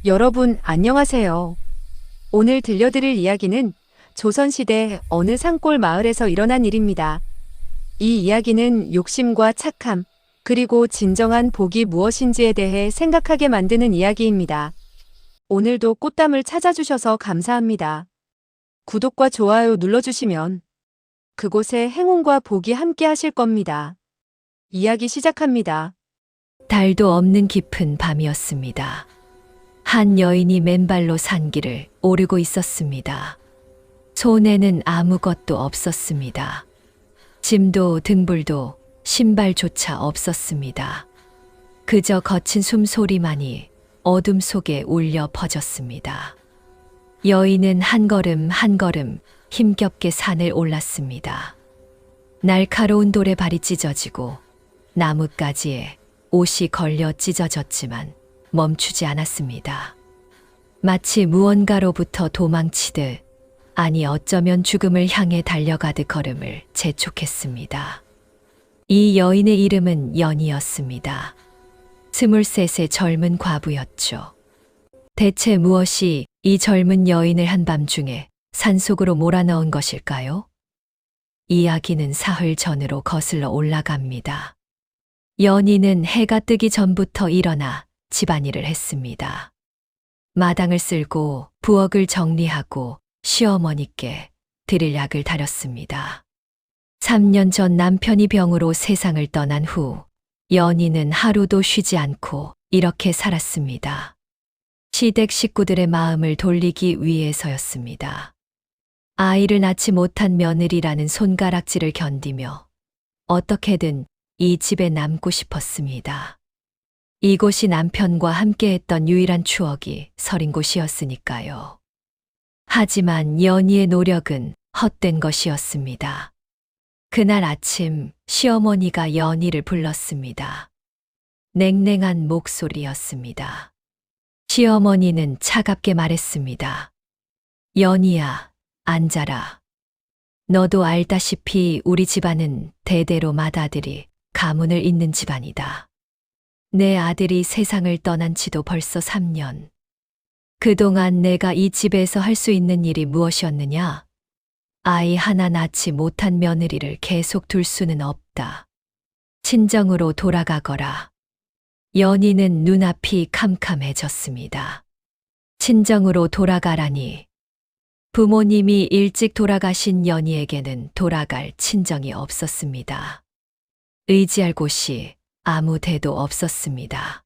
여러분, 안녕하세요. 오늘 들려드릴 이야기는 조선시대 어느 산골 마을에서 일어난 일입니다. 이 이야기는 욕심과 착함, 그리고 진정한 복이 무엇인지에 대해 생각하게 만드는 이야기입니다. 오늘도 꽃담을 찾아주셔서 감사합니다. 구독과 좋아요 눌러주시면 그곳에 행운과 복이 함께 하실 겁니다. 이야기 시작합니다. 달도 없는 깊은 밤이었습니다. 한 여인이 맨발로 산길을 오르고 있었습니다. 손에는 아무것도 없었습니다. 짐도 등불도 신발조차 없었습니다. 그저 거친 숨소리만이 어둠 속에 울려 퍼졌습니다. 여인은 한 걸음 한 걸음 힘겹게 산을 올랐습니다. 날카로운 돌에 발이 찢어지고 나뭇가지에 옷이 걸려 찢어졌지만 멈추지 않았습니다. 마치 무언가로부터 도망치듯, 아니 어쩌면 죽음을 향해 달려가듯 걸음을 재촉했습니다. 이 여인의 이름은 연희였습니다. 23의 젊은 과부였죠. 대체 무엇이 이 젊은 여인을 한밤중에 산속으로 몰아넣은 것일까요? 이야기는 사흘 전으로 거슬러 올라갑니다. 연희는 해가 뜨기 전부터 일어나 집안일을 했습니다. 마당을 쓸고 부엌을 정리하고 시어머니께 드릴 약을 다렸습니다. 3년 전 남편이 병으로 세상을 떠난 후 연희는 하루도 쉬지 않고 이렇게 살았습니다. 시댁 식구들의 마음을 돌리기 위해서였습니다. 아이를 낳지 못한 며느리라는 손가락질을 견디며 어떻게든 이 집에 남고 싶었습니다. 이곳이 남편과 함께했던 유일한 추억이 서린 곳이었으니까요. 하지만 연희의 노력은 헛된 것이었습니다. 그날 아침 시어머니가 연희를 불렀습니다. 냉랭한 목소리였습니다. 시어머니는 차갑게 말했습니다. 연희야, 앉아라. 너도 알다시피 우리 집안은 대대로 맏아들이 가문을 잇는 집안이다. 내 아들이 세상을 떠난 지도 벌써 3년. 그동안 내가 이 집에서 할 수 있는 일이 무엇이었느냐? 아이 하나 낳지 못한 며느리를 계속 둘 수는 없다. 친정으로 돌아가거라. 연희는 눈앞이 캄캄해졌습니다. 친정으로 돌아가라니. 부모님이 일찍 돌아가신 연희에게는 돌아갈 친정이 없었습니다. 의지할 곳이 아무 데도 없었습니다.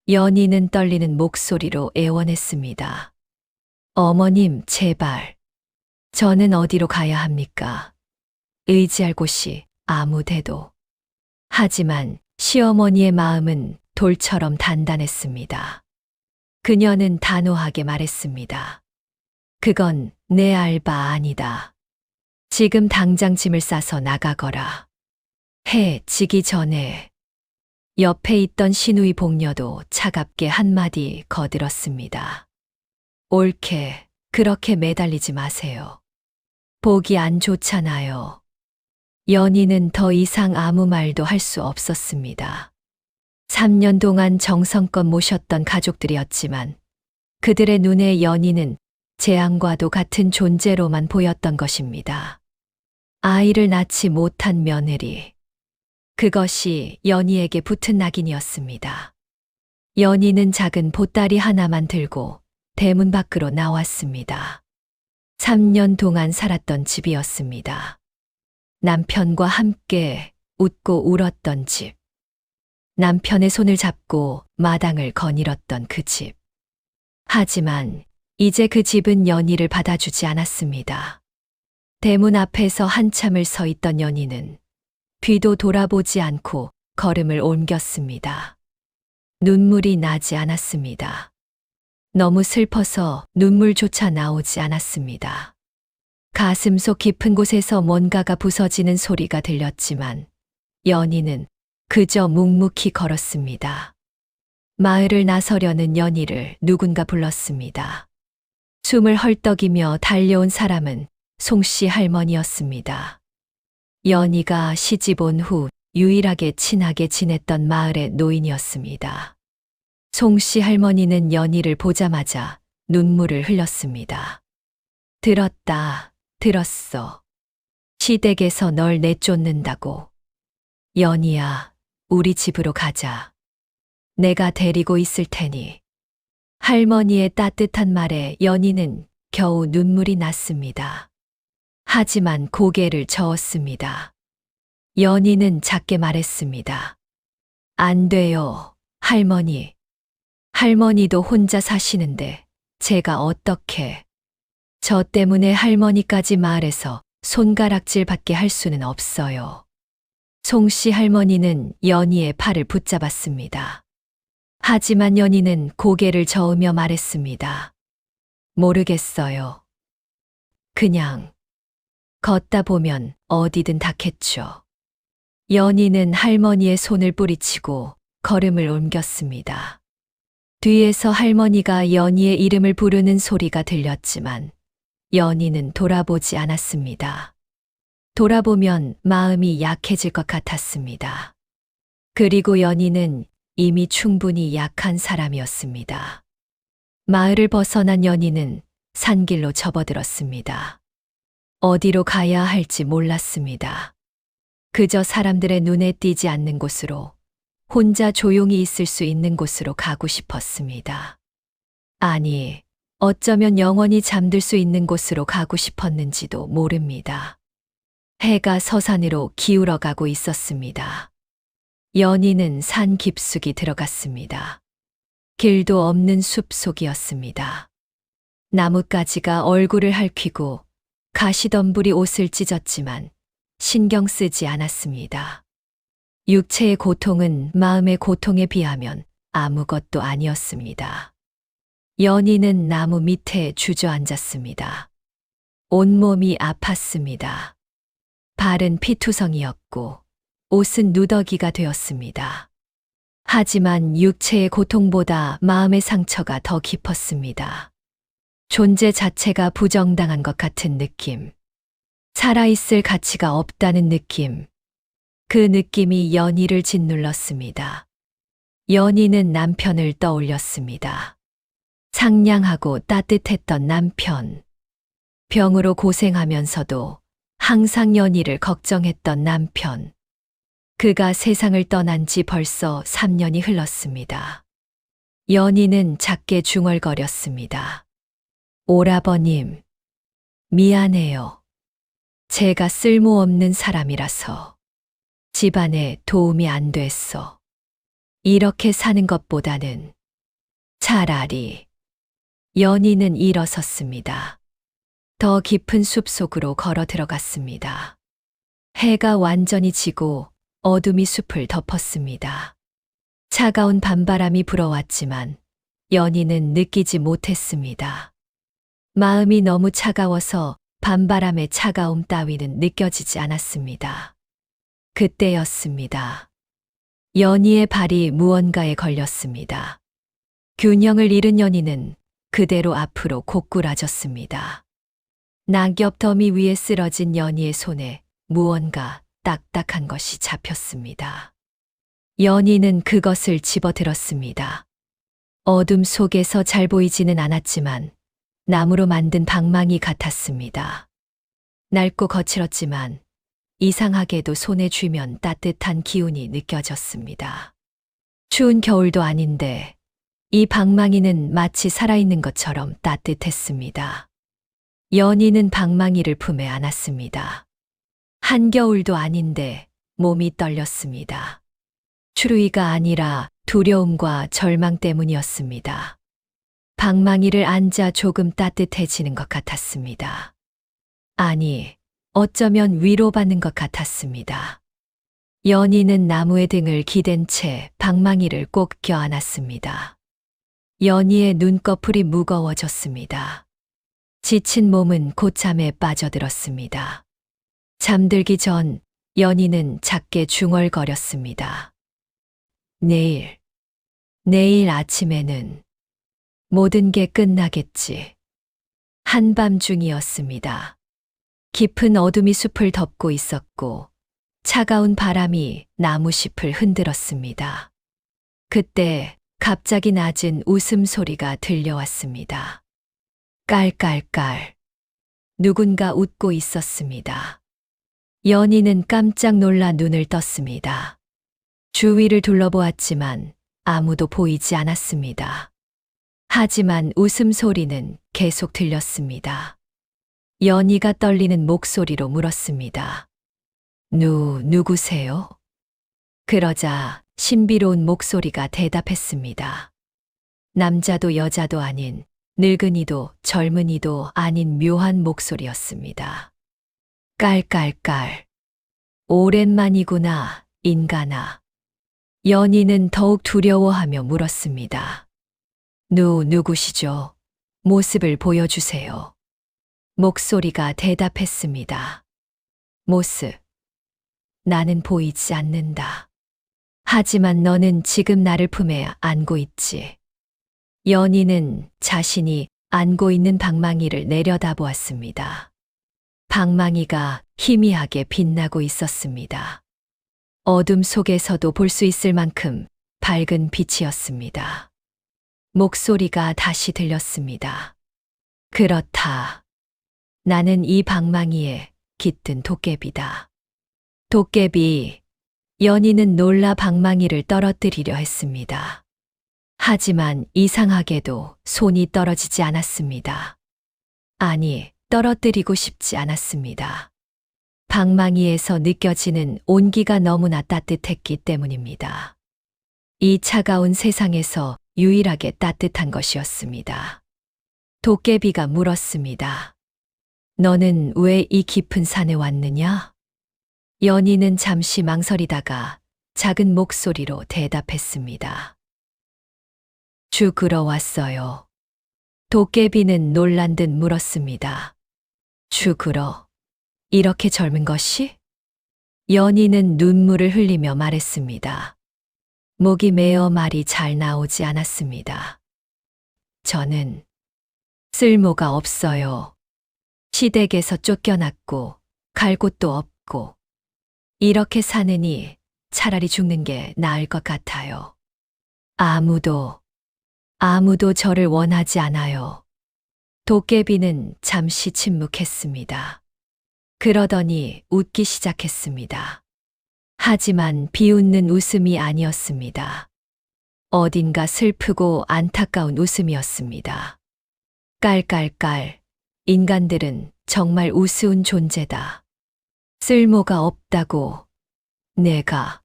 연희는 떨리는 목소리로 애원했습니다. 어머님, 제발. 저는 어디로 가야 합니까? 의지할 곳이 아무 데도. 하지만 시어머니의 마음은 돌처럼 단단했습니다. 그녀는 단호하게 말했습니다. 그건 내 알바 아니다. 지금 당장 짐을 싸서 나가거라. 해 지기 전에. 옆에 있던 시누이 복녀도 차갑게 한마디 거들었습니다. 옳게 그렇게 매달리지 마세요. 보기 안 좋잖아요. 연희는 더 이상 아무 말도 할 수 없었습니다. 3년 동안 정성껏 모셨던 가족들이었지만 그들의 눈에 연희는 재앙과도 같은 존재로만 보였던 것입니다. 아이를 낳지 못한 며느리. 그것이 연희에게 붙은 낙인이었습니다. 연희는 작은 보따리 하나만 들고 대문 밖으로 나왔습니다. 3년 동안 살았던 집이었습니다. 남편과 함께 웃고 울었던 집. 남편의 손을 잡고 마당을 거닐었던 그 집. 하지만 이제 그 집은 연희를 받아주지 않았습니다. 대문 앞에서 한참을 서 있던 연희는 뒤도 돌아보지 않고 걸음을 옮겼습니다. 눈물이 나지 않았습니다. 너무 슬퍼서 눈물조차 나오지 않았습니다. 가슴속 깊은 곳에서 뭔가가 부서지는 소리가 들렸지만 연희는 그저 묵묵히 걸었습니다. 마을을 나서려는 연희를 누군가 불렀습니다. 숨을 헐떡이며 달려온 사람은 송씨 할머니였습니다. 연희가 시집 온 후 유일하게 친하게 지냈던 마을의 노인이었습니다. 송씨 할머니는 연희를 보자마자 눈물을 흘렸습니다. 들었다, 들었어. 시댁에서 널 내쫓는다고. 연희야, 우리 집으로 가자. 내가 데리고 있을 테니. 할머니의 따뜻한 말에 연희는 겨우 눈물이 났습니다. 하지만 고개를 저었습니다. 연희는 작게 말했습니다. 안 돼요, 할머니. 할머니도 혼자 사시는데 제가 어떻게. 저 때문에 할머니까지 마을에서 손가락질 받게 할 수는 없어요. 송씨 할머니는 연희의 팔을 붙잡았습니다. 하지만 연희는 고개를 저으며 말했습니다. 모르겠어요. 그냥 걷다 보면 어디든 닿겠죠. 연희는 할머니의 손을 뿌리치고 걸음을 옮겼습니다. 뒤에서 할머니가 연희의 이름을 부르는 소리가 들렸지만 연희는 돌아보지 않았습니다. 돌아보면 마음이 약해질 것 같았습니다. 그리고 연희는 이미 충분히 약한 사람이었습니다. 마을을 벗어난 연희는 산길로 접어들었습니다. 어디로 가야 할지 몰랐습니다. 그저 사람들의 눈에 띄지 않는 곳으로, 혼자 조용히 있을 수 있는 곳으로 가고 싶었습니다. 아니, 어쩌면 영원히 잠들 수 있는 곳으로 가고 싶었는지도 모릅니다. 해가 서산으로 기울어가고 있었습니다. 연희는 산 깊숙이 들어갔습니다. 길도 없는 숲속이었습니다. 나뭇가지가 얼굴을 핥히고 가시덤불이 옷을 찢었지만 신경 쓰지 않았습니다. 육체의 고통은 마음의 고통에 비하면 아무것도 아니었습니다. 연희는 나무 밑에 주저앉았습니다. 온몸이 아팠습니다. 발은 피투성이었고 옷은 누더기가 되었습니다. 하지만 육체의 고통보다 마음의 상처가 더 깊었습니다. 존재 자체가 부정당한 것 같은 느낌. 살아있을 가치가 없다는 느낌. 그 느낌이 연희를 짓눌렀습니다. 연희는 남편을 떠올렸습니다. 상냥하고 따뜻했던 남편. 병으로 고생하면서도 항상 연희를 걱정했던 남편. 그가 세상을 떠난 지 벌써 3년이 흘렀습니다. 연희는 작게 중얼거렸습니다. 오라버님, 미안해요. 제가 쓸모없는 사람이라서 집안에 도움이 안 됐어. 이렇게 사는 것보다는 차라리. 연희는 일어섰습니다. 더 깊은 숲속으로 걸어 들어갔습니다. 해가 완전히 지고 어둠이 숲을 덮었습니다. 차가운 밤바람이 불어왔지만 연희는 느끼지 못했습니다. 마음이 너무 차가워서 밤바람의 차가움 따위는 느껴지지 않았습니다. 그때였습니다. 연희의 발이 무언가에 걸렸습니다. 균형을 잃은 연희는 그대로 앞으로 고꾸라졌습니다. 낙엽 더미 위에 쓰러진 연희의 손에 무언가 딱딱한 것이 잡혔습니다. 연희는 그것을 집어들었습니다. 어둠 속에서 잘 보이지는 않았지만 나무로 만든 방망이 같았습니다. 낡고 거칠었지만 이상하게도 손에 쥐면 따뜻한 기운이 느껴졌습니다. 추운 겨울도 아닌데 이 방망이는 마치 살아있는 것처럼 따뜻했습니다. 연희는 방망이를 품에 안았습니다. 한겨울도 아닌데 몸이 떨렸습니다. 추위가 아니라 두려움과 절망 때문이었습니다. 방망이를 앉아 조금 따뜻해지는 것 같았습니다. 아니, 어쩌면 위로받는 것 같았습니다. 연희는 나무의 등을 기댄 채 방망이를 꼭 껴안았습니다. 연희의 눈꺼풀이 무거워졌습니다. 지친 몸은 곧잠에 빠져들었습니다. 잠들기 전 연희는 작게 중얼거렸습니다. 내일 아침에는 모든 게 끝나겠지. 한밤중이었습니다. 깊은 어둠이 숲을 덮고 있었고 차가운 바람이 나무잎을 흔들었습니다. 그때 갑자기 낮은 웃음소리가 들려왔습니다. 깔깔깔. 누군가 웃고 있었습니다. 연희는 깜짝 놀라 눈을 떴습니다. 주위를 둘러보았지만 아무도 보이지 않았습니다. 하지만 웃음소리는 계속 들렸습니다. 연희가 떨리는 목소리로 물었습니다. 누구세요? 그러자 신비로운 목소리가 대답했습니다. 남자도 여자도 아닌, 늙은이도 젊은이도 아닌 묘한 목소리였습니다. 깔깔깔. 오랜만이구나, 인간아. 연희는 더욱 두려워하며 물었습니다. 누구시죠? 모습을 보여주세요. 목소리가 대답했습니다. 모습. 나는 보이지 않는다. 하지만 너는 지금 나를 품에 안고 있지. 연희는 자신이 안고 있는 방망이를 내려다보았습니다. 방망이가 희미하게 빛나고 있었습니다. 어둠 속에서도 볼 수 있을 만큼 밝은 빛이었습니다. 목소리가 다시 들렸습니다. 그렇다. 나는 이 방망이에 깃든 도깨비다. 도깨비. 연희는 놀라 방망이를 떨어뜨리려 했습니다. 하지만 이상하게도 손이 떨어지지 않았습니다. 아니, 떨어뜨리고 싶지 않았습니다. 방망이에서 느껴지는 온기가 너무나 따뜻했기 때문입니다. 이 차가운 세상에서 유일하게 따뜻한 것이었습니다. 도깨비가 물었습니다. 너는 왜 이 깊은 산에 왔느냐? 연희는 잠시 망설이다가 작은 목소리로 대답했습니다. 죽으러 왔어요. 도깨비는 놀란 듯 물었습니다. 죽으러? 이렇게 젊은 것이? 연희는 눈물을 흘리며 말했습니다. 목이 메어 말이 잘 나오지 않았습니다. 저는 쓸모가 없어요. 시댁에서 쫓겨났고 갈 곳도 없고 이렇게 사느니 차라리 죽는 게 나을 것 같아요. 아무도 저를 원하지 않아요. 도깨비는 잠시 침묵했습니다. 그러더니 웃기 시작했습니다. 하지만 비웃는 웃음이 아니었습니다. 어딘가 슬프고 안타까운 웃음이었습니다. 깔깔깔. 인간들은 정말 우스운 존재다. 쓸모가 없다고. 내가.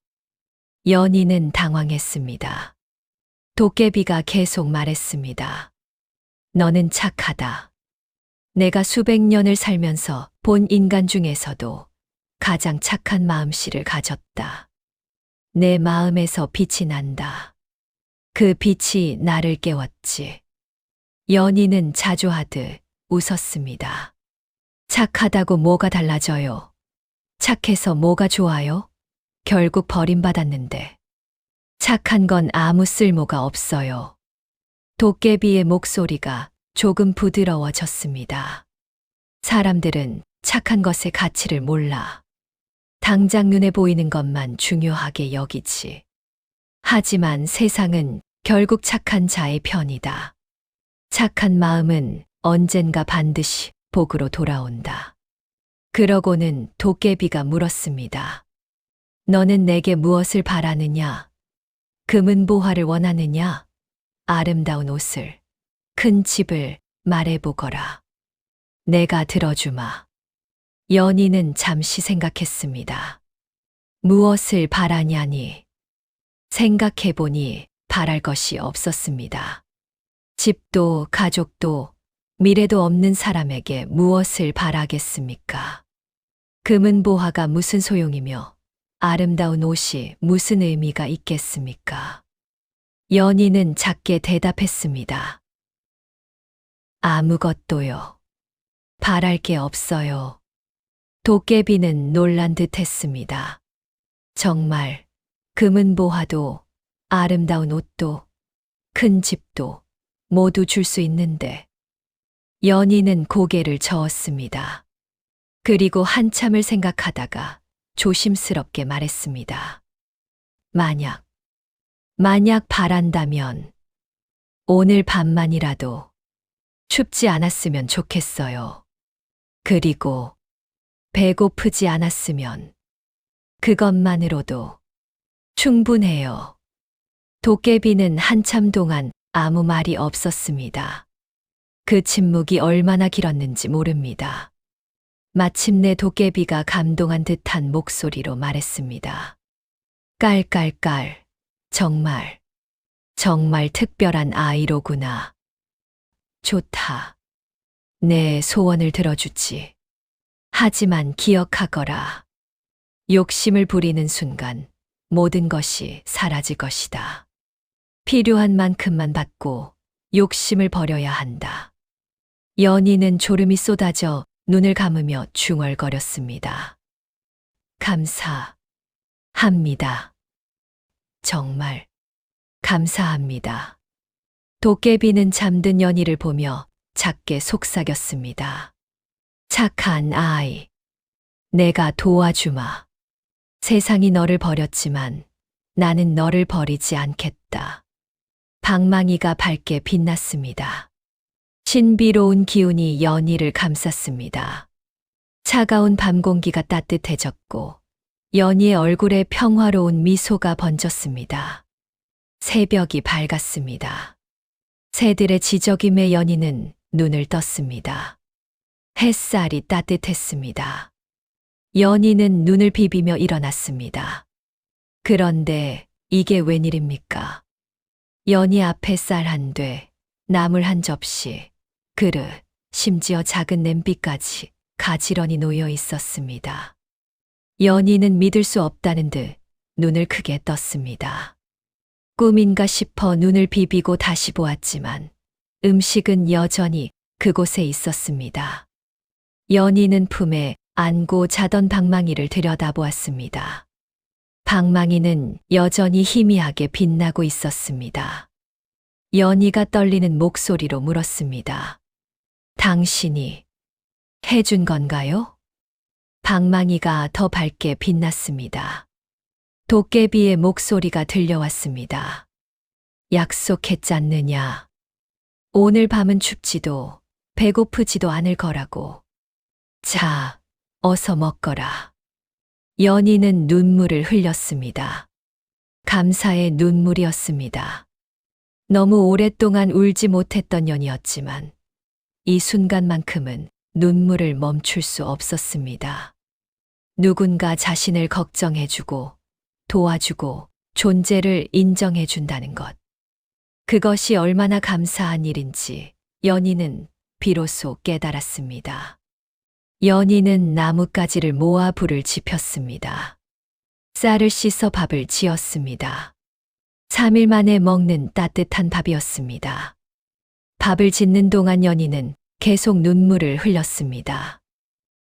연희는 당황했습니다. 도깨비가 계속 말했습니다. 너는 착하다. 내가 수백 년을 살면서 본 인간 중에서도 가장 착한 마음씨를 가졌다. 내 마음에서 빛이 난다. 그 빛이 나를 깨웠지. 연희는 자조하듯 웃었습니다. 착하다고 뭐가 달라져요? 착해서 뭐가 좋아요? 결국 버림받았는데. 착한 건 아무 쓸모가 없어요. 도깨비의 목소리가 조금 부드러워졌습니다. 사람들은 착한 것의 가치를 몰라. 당장 눈에 보이는 것만 중요하게 여기지. 하지만 세상은 결국 착한 자의 편이다. 착한 마음은 언젠가 반드시 복으로 돌아온다. 그러고는 도깨비가 물었습니다. 너는 내게 무엇을 바라느냐? 금은보화를 원하느냐? 아름다운 옷을, 큰 집을 말해보거라. 내가 들어주마. 연희는 잠시 생각했습니다. 무엇을 바라냐니? 생각해보니 바랄 것이 없었습니다. 집도 가족도 미래도 없는 사람에게 무엇을 바라겠습니까? 금은보화가 무슨 소용이며 아름다운 옷이 무슨 의미가 있겠습니까? 연희는 작게 대답했습니다. 아무것도요. 바랄 게 없어요. 도깨비는 놀란 듯 했습니다. 정말 금은보화도 아름다운 옷도 큰 집도 모두 줄 수 있는데. 연희는 고개를 저었습니다. 그리고 한참을 생각하다가 조심스럽게 말했습니다. 만약 바란다면 오늘 밤만이라도 춥지 않았으면 좋겠어요. 그리고 배고프지 않았으면 그것만으로도 충분해요. 도깨비는 한참 동안 아무 말이 없었습니다. 그 침묵이 얼마나 길었는지 모릅니다. 마침내 도깨비가 감동한 듯한 목소리로 말했습니다. 깔깔깔, 정말 특별한 아이로구나. 좋다. 내 소원을 들어주지. 하지만 기억하거라. 욕심을 부리는 순간 모든 것이 사라질 것이다. 필요한 만큼만 받고 욕심을 버려야 한다. 연희는 졸음이 쏟아져 눈을 감으며 중얼거렸습니다. 감사합니다. 정말 감사합니다. 도깨비는 잠든 연희를 보며 작게 속삭였습니다. 착한 아이, 내가 도와주마. 세상이 너를 버렸지만 나는 너를 버리지 않겠다. 방망이가 밝게 빛났습니다. 신비로운 기운이 연희를 감쌌습니다. 차가운 밤 공기가 따뜻해졌고 연희의 얼굴에 평화로운 미소가 번졌습니다. 새벽이 밝았습니다. 새들의 지저귀에 연희는 눈을 떴습니다. 햇살이 따뜻했습니다. 연희는 눈을 비비며 일어났습니다. 그런데 이게 웬일입니까? 연희 앞에 쌀 한 돼, 나물 한 접시, 그릇, 심지어 작은 냄비까지 가지런히 놓여 있었습니다. 연희는 믿을 수 없다는 듯 눈을 크게 떴습니다. 꿈인가 싶어 눈을 비비고 다시 보았지만 음식은 여전히 그곳에 있었습니다. 연희는 품에 안고 자던 방망이를 들여다보았습니다. 방망이는 여전히 희미하게 빛나고 있었습니다. 연희가 떨리는 목소리로 물었습니다. 당신이 해준 건가요? 방망이가 더 밝게 빛났습니다. 도깨비의 목소리가 들려왔습니다. 약속했잖느냐. 오늘 밤은 춥지도 배고프지도 않을 거라고. 자, 어서 먹거라. 연희는 눈물을 흘렸습니다. 감사의 눈물이었습니다. 너무 오랫동안 울지 못했던 연희였지만 이 순간만큼은 눈물을 멈출 수 없었습니다. 누군가 자신을 걱정해주고 도와주고 존재를 인정해준다는 것. 그것이 얼마나 감사한 일인지 연희는 비로소 깨달았습니다. 연희는 나뭇가지를 모아 불을 지폈습니다. 쌀을 씻어 밥을 지었습니다. 3일 만에 먹는 따뜻한 밥이었습니다. 밥을 짓는 동안 연희는 계속 눈물을 흘렸습니다.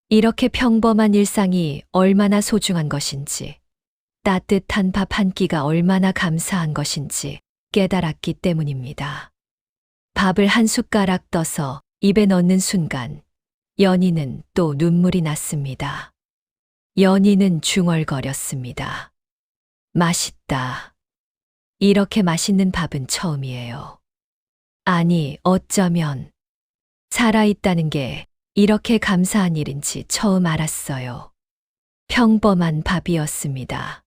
이렇게 평범한 일상이 얼마나 소중한 것인지, 따뜻한 밥 한 끼가 얼마나 감사한 것인지 깨달았기 때문입니다. 밥을 한 숟가락 떠서 입에 넣는 순간 연희는 또 눈물이 났습니다. 연희는 중얼거렸습니다. 맛있다. 이렇게 맛있는 밥은 처음이에요. 아니, 어쩌면 살아있다는 게 이렇게 감사한 일인지 처음 알았어요. 평범한 밥이었습니다.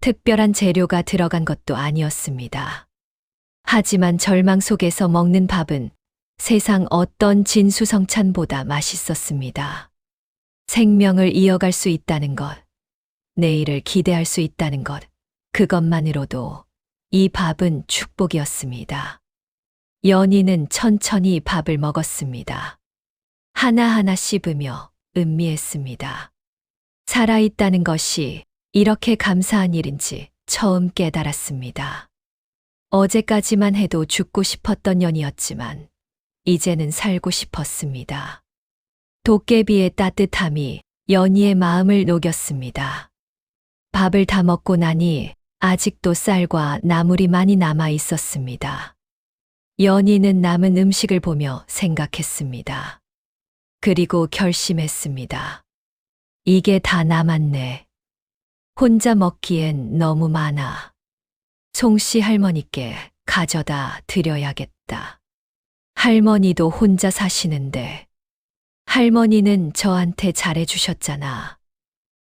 특별한 재료가 들어간 것도 아니었습니다. 하지만 절망 속에서 먹는 밥은 세상 어떤 진수성찬보다 맛있었습니다. 생명을 이어갈 수 있다는 것, 내일을 기대할 수 있다는 것, 그것만으로도 이 밥은 축복이었습니다. 연희는 천천히 밥을 먹었습니다. 하나하나 씹으며 음미했습니다. 살아있다는 것이 이렇게 감사한 일인지 처음 깨달았습니다. 어제까지만 해도 죽고 싶었던 연희였지만 이제는 살고 싶었습니다. 도깨비의 따뜻함이 연희의 마음을 녹였습니다. 밥을 다 먹고 나니 아직도 쌀과 나물이 많이 남아 있었습니다. 연희는 남은 음식을 보며 생각했습니다. 그리고 결심했습니다. 이게 다 남았네. 혼자 먹기엔 너무 많아. 송씨 할머니께 가져다 드려야겠다. 할머니도 혼자 사시는데 할머니는 저한테 잘해주셨잖아.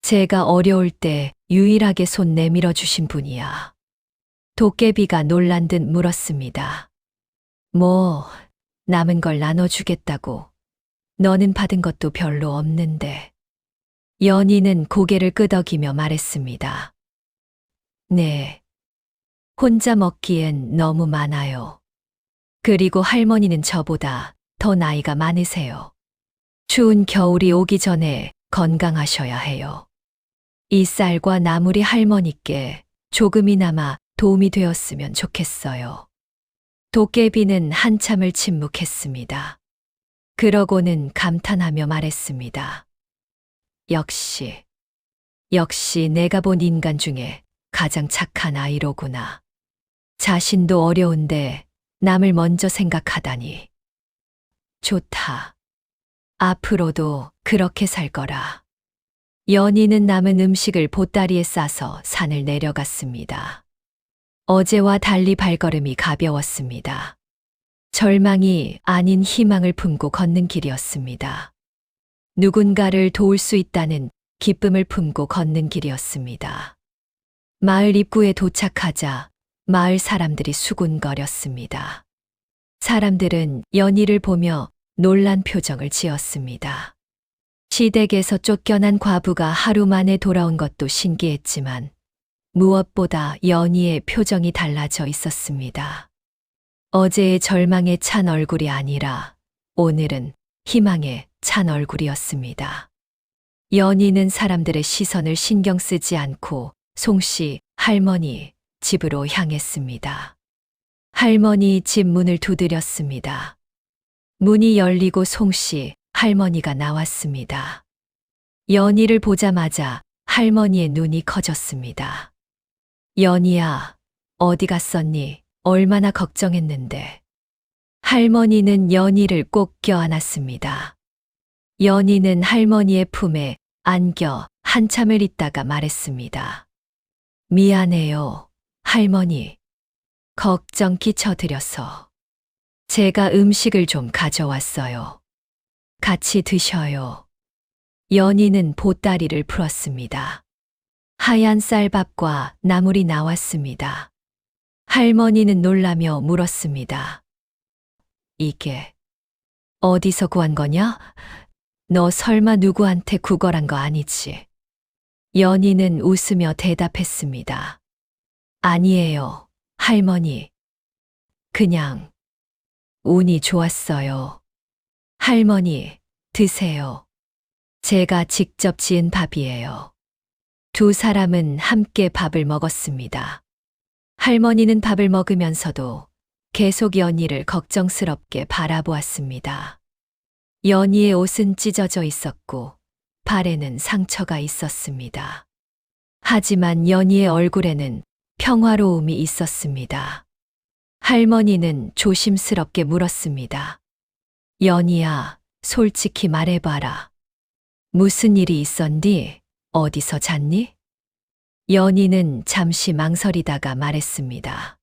제가 어려울 때 유일하게 손 내밀어 주신 분이야. 도깨비가 놀란 듯 물었습니다. 뭐, 남은 걸 나눠주겠다고. 너는 받은 것도 별로 없는데. 연희는 고개를 끄덕이며 말했습니다. 네. 혼자 먹기엔 너무 많아요. 그리고 할머니는 저보다 더 나이가 많으세요. 추운 겨울이 오기 전에 건강하셔야 해요. 이 쌀과 나물이 할머니께 조금이나마 도움이 되었으면 좋겠어요. 도깨비는 한참을 침묵했습니다. 그러고는 감탄하며 말했습니다. 역시 내가 본 인간 중에 가장 착한 아이로구나. 자신도 어려운데 남을 먼저 생각하다니. 좋다. 앞으로도 그렇게 살 거라. 연희는 남은 음식을 보따리에 싸서 산을 내려갔습니다. 어제와 달리 발걸음이 가벼웠습니다. 절망이 아닌 희망을 품고 걷는 길이었습니다. 누군가를 도울 수 있다는 기쁨을 품고 걷는 길이었습니다. 마을 입구에 도착하자 마을 사람들이 수군거렸습니다. 사람들은 연희를 보며 놀란 표정을 지었습니다. 시댁에서 쫓겨난 과부가 하루 만에 돌아온 것도 신기했지만 무엇보다 연희의 표정이 달라져 있었습니다. 어제의 절망에 찬 얼굴이 아니라 오늘은 희망에 찬 얼굴이었습니다. 연희는 사람들의 시선을 신경 쓰지 않고 송씨 할머니 집으로 향했습니다. 할머니 집 문을 두드렸습니다. 문이 열리고 송씨 할머니가 나왔습니다. 연희를 보자마자 할머니의 눈이 커졌습니다. 연희야, 어디 갔었니? 얼마나 걱정했는데. 할머니는 연희를 꼭 껴안았습니다. 연희는 할머니의 품에 안겨 한참을 있다가 말했습니다. 미안해요, 할머니. 걱정 끼쳐드려서. 제가 음식을 좀 가져왔어요. 같이 드셔요. 연희는 보따리를 풀었습니다. 하얀 쌀밥과 나물이 나왔습니다. 할머니는 놀라며 물었습니다. 이게 어디서 구한 거냐? 너 설마 누구한테 구걸한 거 아니지? 연희는 웃으며 대답했습니다. 아니에요, 할머니. 그냥 운이 좋았어요. 할머니, 드세요. 제가 직접 지은 밥이에요. 두 사람은 함께 밥을 먹었습니다. 할머니는 밥을 먹으면서도 계속 연희를 걱정스럽게 바라보았습니다. 연희의 옷은 찢어져 있었고 발에는 상처가 있었습니다. 하지만 연희의 얼굴에는 평화로움이 있었습니다. 할머니는 조심스럽게 물었습니다. 연희야, 솔직히 말해봐라. 무슨 일이 있었니? 어디서 잤니? 연희는 잠시 망설이다가 말했습니다.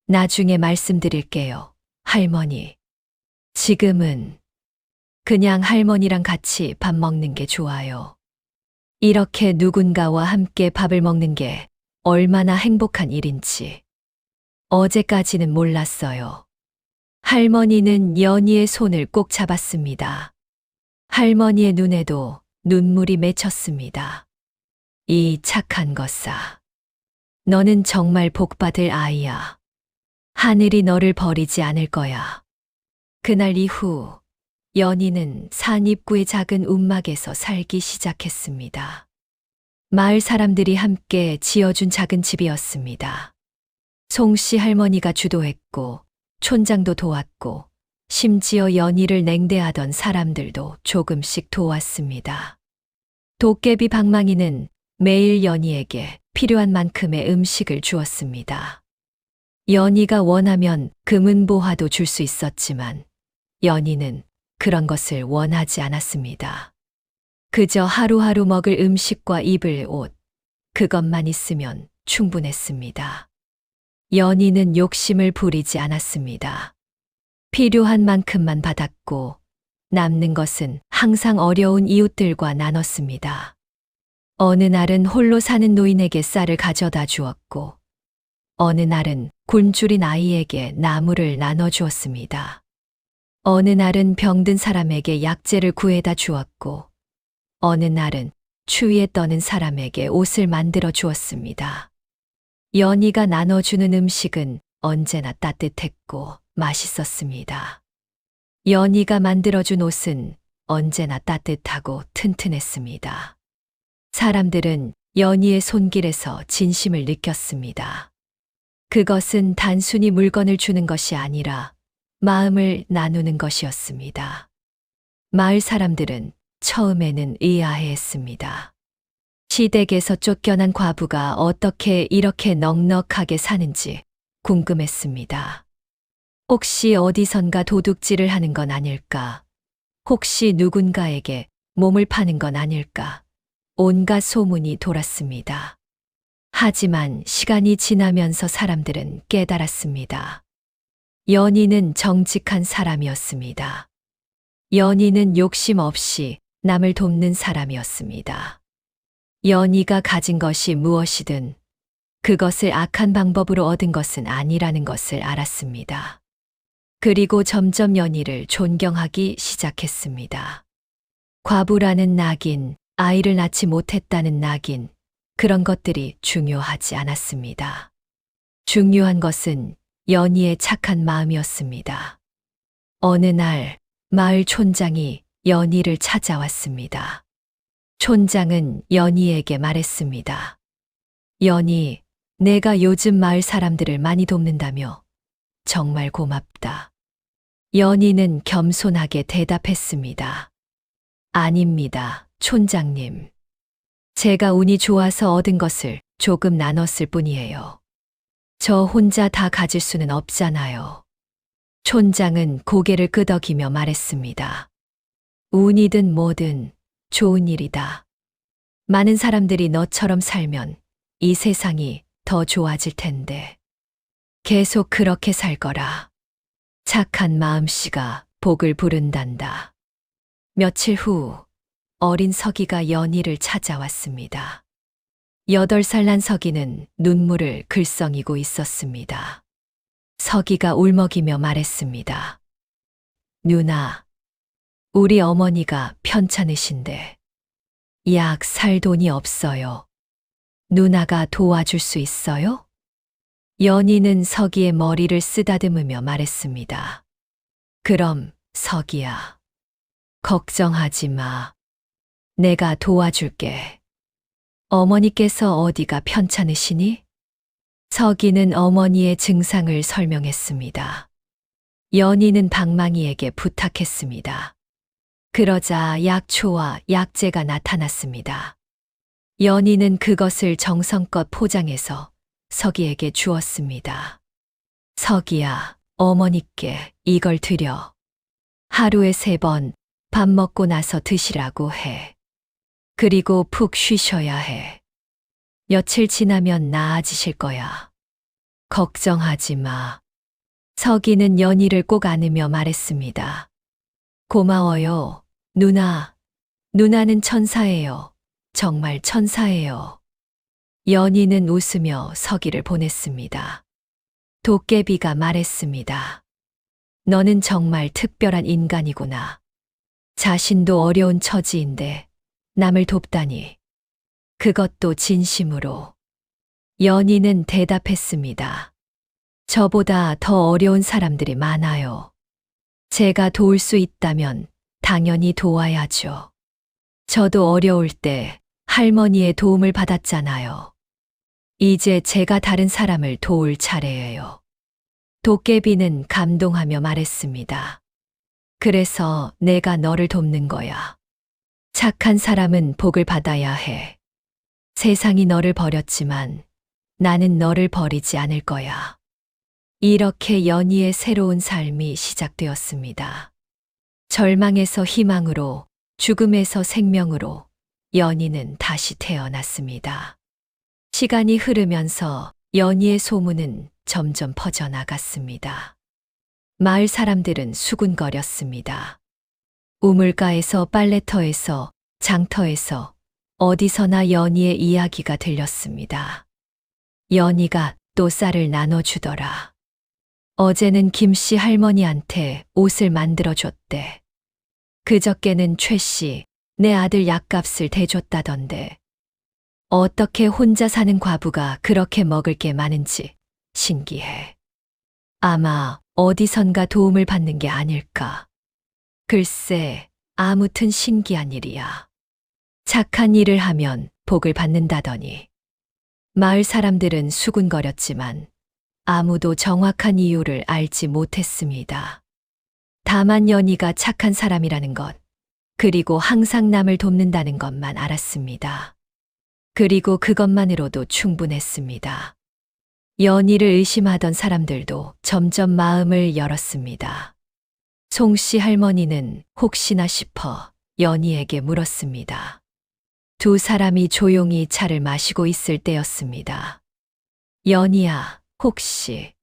나중에 말씀드릴게요, 할머니. 지금은 그냥 할머니랑 같이 밥 먹는 게 좋아요. 이렇게 누군가와 함께 밥을 먹는 게 얼마나 행복한 일인지 어제까지는 몰랐어요. 할머니는 연희의 손을 꼭 잡았습니다. 할머니의 눈에도 눈물이 맺혔습니다. 이 착한 것아. 너는 정말 복받을 아이야. 하늘이 너를 버리지 않을 거야. 그날 이후 연희는 산 입구의 작은 움막에서 살기 시작했습니다. 마을 사람들이 함께 지어준 작은 집이었습니다. 송씨 할머니가 주도했고 촌장도 도왔고 심지어 연희를 냉대하던 사람들도 조금씩 도왔습니다. 도깨비 방망이는 매일 연희에게 필요한 만큼의 음식을 주었습니다. 연희가 원하면 금은보화도 줄 수 있었지만 연희는 그런 것을 원하지 않았습니다. 그저 하루하루 먹을 음식과 입을 옷, 그것만 있으면 충분했습니다. 연희는 욕심을 부리지 않았습니다. 필요한 만큼만 받았고 남는 것은 항상 어려운 이웃들과 나눴습니다. 어느 날은 홀로 사는 노인에게 쌀을 가져다 주었고 어느 날은 굶주린 아이에게 나무를 나눠주었습니다. 어느 날은 병든 사람에게 약재를 구해다 주었고 어느 날은 추위에 떠는 사람에게 옷을 만들어 주었습니다. 연희가 나눠주는 음식은 언제나 따뜻했고 맛있었습니다. 연희가 만들어준 옷은 언제나 따뜻하고 튼튼했습니다. 사람들은 연희의 손길에서 진심을 느꼈습니다. 그것은 단순히 물건을 주는 것이 아니라 마음을 나누는 것이었습니다. 마을 사람들은 처음에는 의아해했습니다. 시댁에서 쫓겨난 과부가 어떻게 이렇게 넉넉하게 사는지 궁금했습니다. 혹시 어디선가 도둑질을 하는 건 아닐까? 혹시 누군가에게 몸을 파는 건 아닐까? 온갖 소문이 돌았습니다. 하지만 시간이 지나면서 사람들은 깨달았습니다. 연희는 정직한 사람이었습니다. 연희는 욕심 없이 남을 돕는 사람이었습니다. 연희가 가진 것이 무엇이든 그것을 악한 방법으로 얻은 것은 아니라는 것을 알았습니다. 그리고 점점 연희를 존경하기 시작했습니다. 과부라는 낙인, 아이를 낳지 못했다는 낙인, 그런 것들이 중요하지 않았습니다. 중요한 것은 연희의 착한 마음이었습니다. 어느 날 마을 촌장이 연희를 찾아왔습니다. 촌장은 연희에게 말했습니다. 연희, 내가 요즘 마을 사람들을 많이 돕는다며 정말 고맙다. 연희는 겸손하게 대답했습니다. 아닙니다, 촌장님. 제가 운이 좋아서 얻은 것을 조금 나눴을 뿐이에요. 저 혼자 다 가질 수는 없잖아요. 촌장은 고개를 끄덕이며 말했습니다. 운이든 뭐든 좋은 일이다. 많은 사람들이 너처럼 살면 이 세상이 더 좋아질 텐데. 계속 그렇게 살 거라. 착한 마음씨가 복을 부른단다. 며칠 후 어린 서기가 연희를 찾아왔습니다. 8살 난 서기는 눈물을 글썽이고 있었습니다. 서기가 울먹이며 말했습니다. 누나, 우리 어머니가 편찮으신데 약 살 돈이 없어요. 누나가 도와줄 수 있어요? 연희는 서기의 머리를 쓰다듬으며 말했습니다. 그럼 서기야, 걱정하지 마. 내가 도와줄게. 어머니께서 어디가 편찮으시니? 서기는 어머니의 증상을 설명했습니다. 연희는 방망이에게 부탁했습니다. 그러자 약초와 약재가 나타났습니다. 연희는 그것을 정성껏 포장해서 서기에게 주었습니다. 서기야, 어머니께 이걸 드려. 하루에 3번 밥 먹고 나서 드시라고 해. 그리고 푹 쉬셔야 해. 며칠 지나면 나아지실 거야. 걱정하지 마. 서기는 연희를 꼭 안으며 말했습니다. 고마워요, 누나. 누나는 천사예요. 정말 천사예요. 연희는 웃으며 서기를 보냈습니다. 도깨비가 말했습니다. 너는 정말 특별한 인간이구나. 자신도 어려운 처지인데 남을 돕다니. 그것도 진심으로. 연희는 대답했습니다. 저보다 더 어려운 사람들이 많아요. 제가 도울 수 있다면 당연히 도와야죠. 저도 어려울 때 할머니의 도움을 받았잖아요. 이제 제가 다른 사람을 도울 차례예요. 도깨비는 감동하며 말했습니다. 그래서 내가 너를 돕는 거야. 착한 사람은 복을 받아야 해. 세상이 너를 버렸지만 나는 너를 버리지 않을 거야. 이렇게 연희의 새로운 삶이 시작되었습니다. 절망에서 희망으로, 죽음에서 생명으로 연희는 다시 태어났습니다. 시간이 흐르면서 연희의 소문은 점점 퍼져나갔습니다. 마을 사람들은 수군거렸습니다. 우물가에서 빨래터에서 장터에서 어디서나 연희의 이야기가 들렸습니다. 연희가 또 쌀을 나눠주더라. 어제는 김씨 할머니한테 옷을 만들어줬대. 그저께는 최씨 내 아들 약값을 대줬다던데. 어떻게 혼자 사는 과부가 그렇게 먹을 게 많은지 신기해. 아마 어디선가 도움을 받는 게 아닐까. 글쎄, 아무튼 신기한 일이야. 착한 일을 하면 복을 받는다더니. 마을 사람들은 수군거렸지만 아무도 정확한 이유를 알지 못했습니다. 다만 연희가 착한 사람이라는 것, 그리고 항상 남을 돕는다는 것만 알았습니다. 그리고 그것만으로도 충분했습니다. 연희를 의심하던 사람들도 점점 마음을 열었습니다. 송씨 할머니는 혹시나 싶어 연희에게 물었습니다. 두 사람이 조용히 차를 마시고 있을 때였습니다. 연희야, 혹시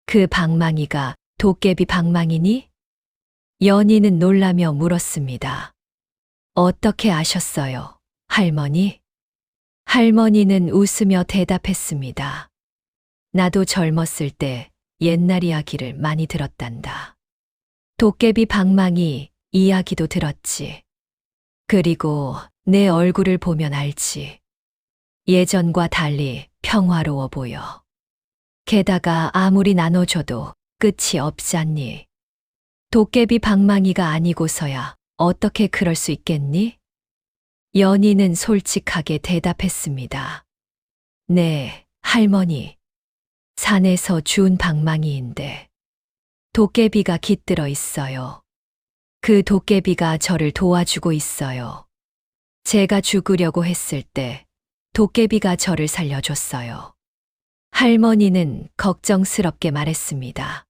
그 방망이가 도깨비 방망이니? 연희는 놀라며 물었습니다. 어떻게 아셨어요, 할머니? 할머니는 웃으며 대답했습니다. 나도 젊었을 때 옛날 이야기를 많이 들었단다. 도깨비 방망이 이야기도 들었지. 그리고 내 얼굴을 보면 알지. 예전과 달리 평화로워 보여. 게다가 아무리 나눠줘도 끝이 없지 않니? 도깨비 방망이가 아니고서야 어떻게 그럴 수 있겠니? 연희는 솔직하게 대답했습니다. 네, 할머니. 산에서 주운 방망이인데 도깨비가 깃들어 있어요. 그 도깨비가 저를 도와주고 있어요. 제가 죽으려고 했을 때 도깨비가 저를 살려줬어요. 할머니는 걱정스럽게 말했습니다.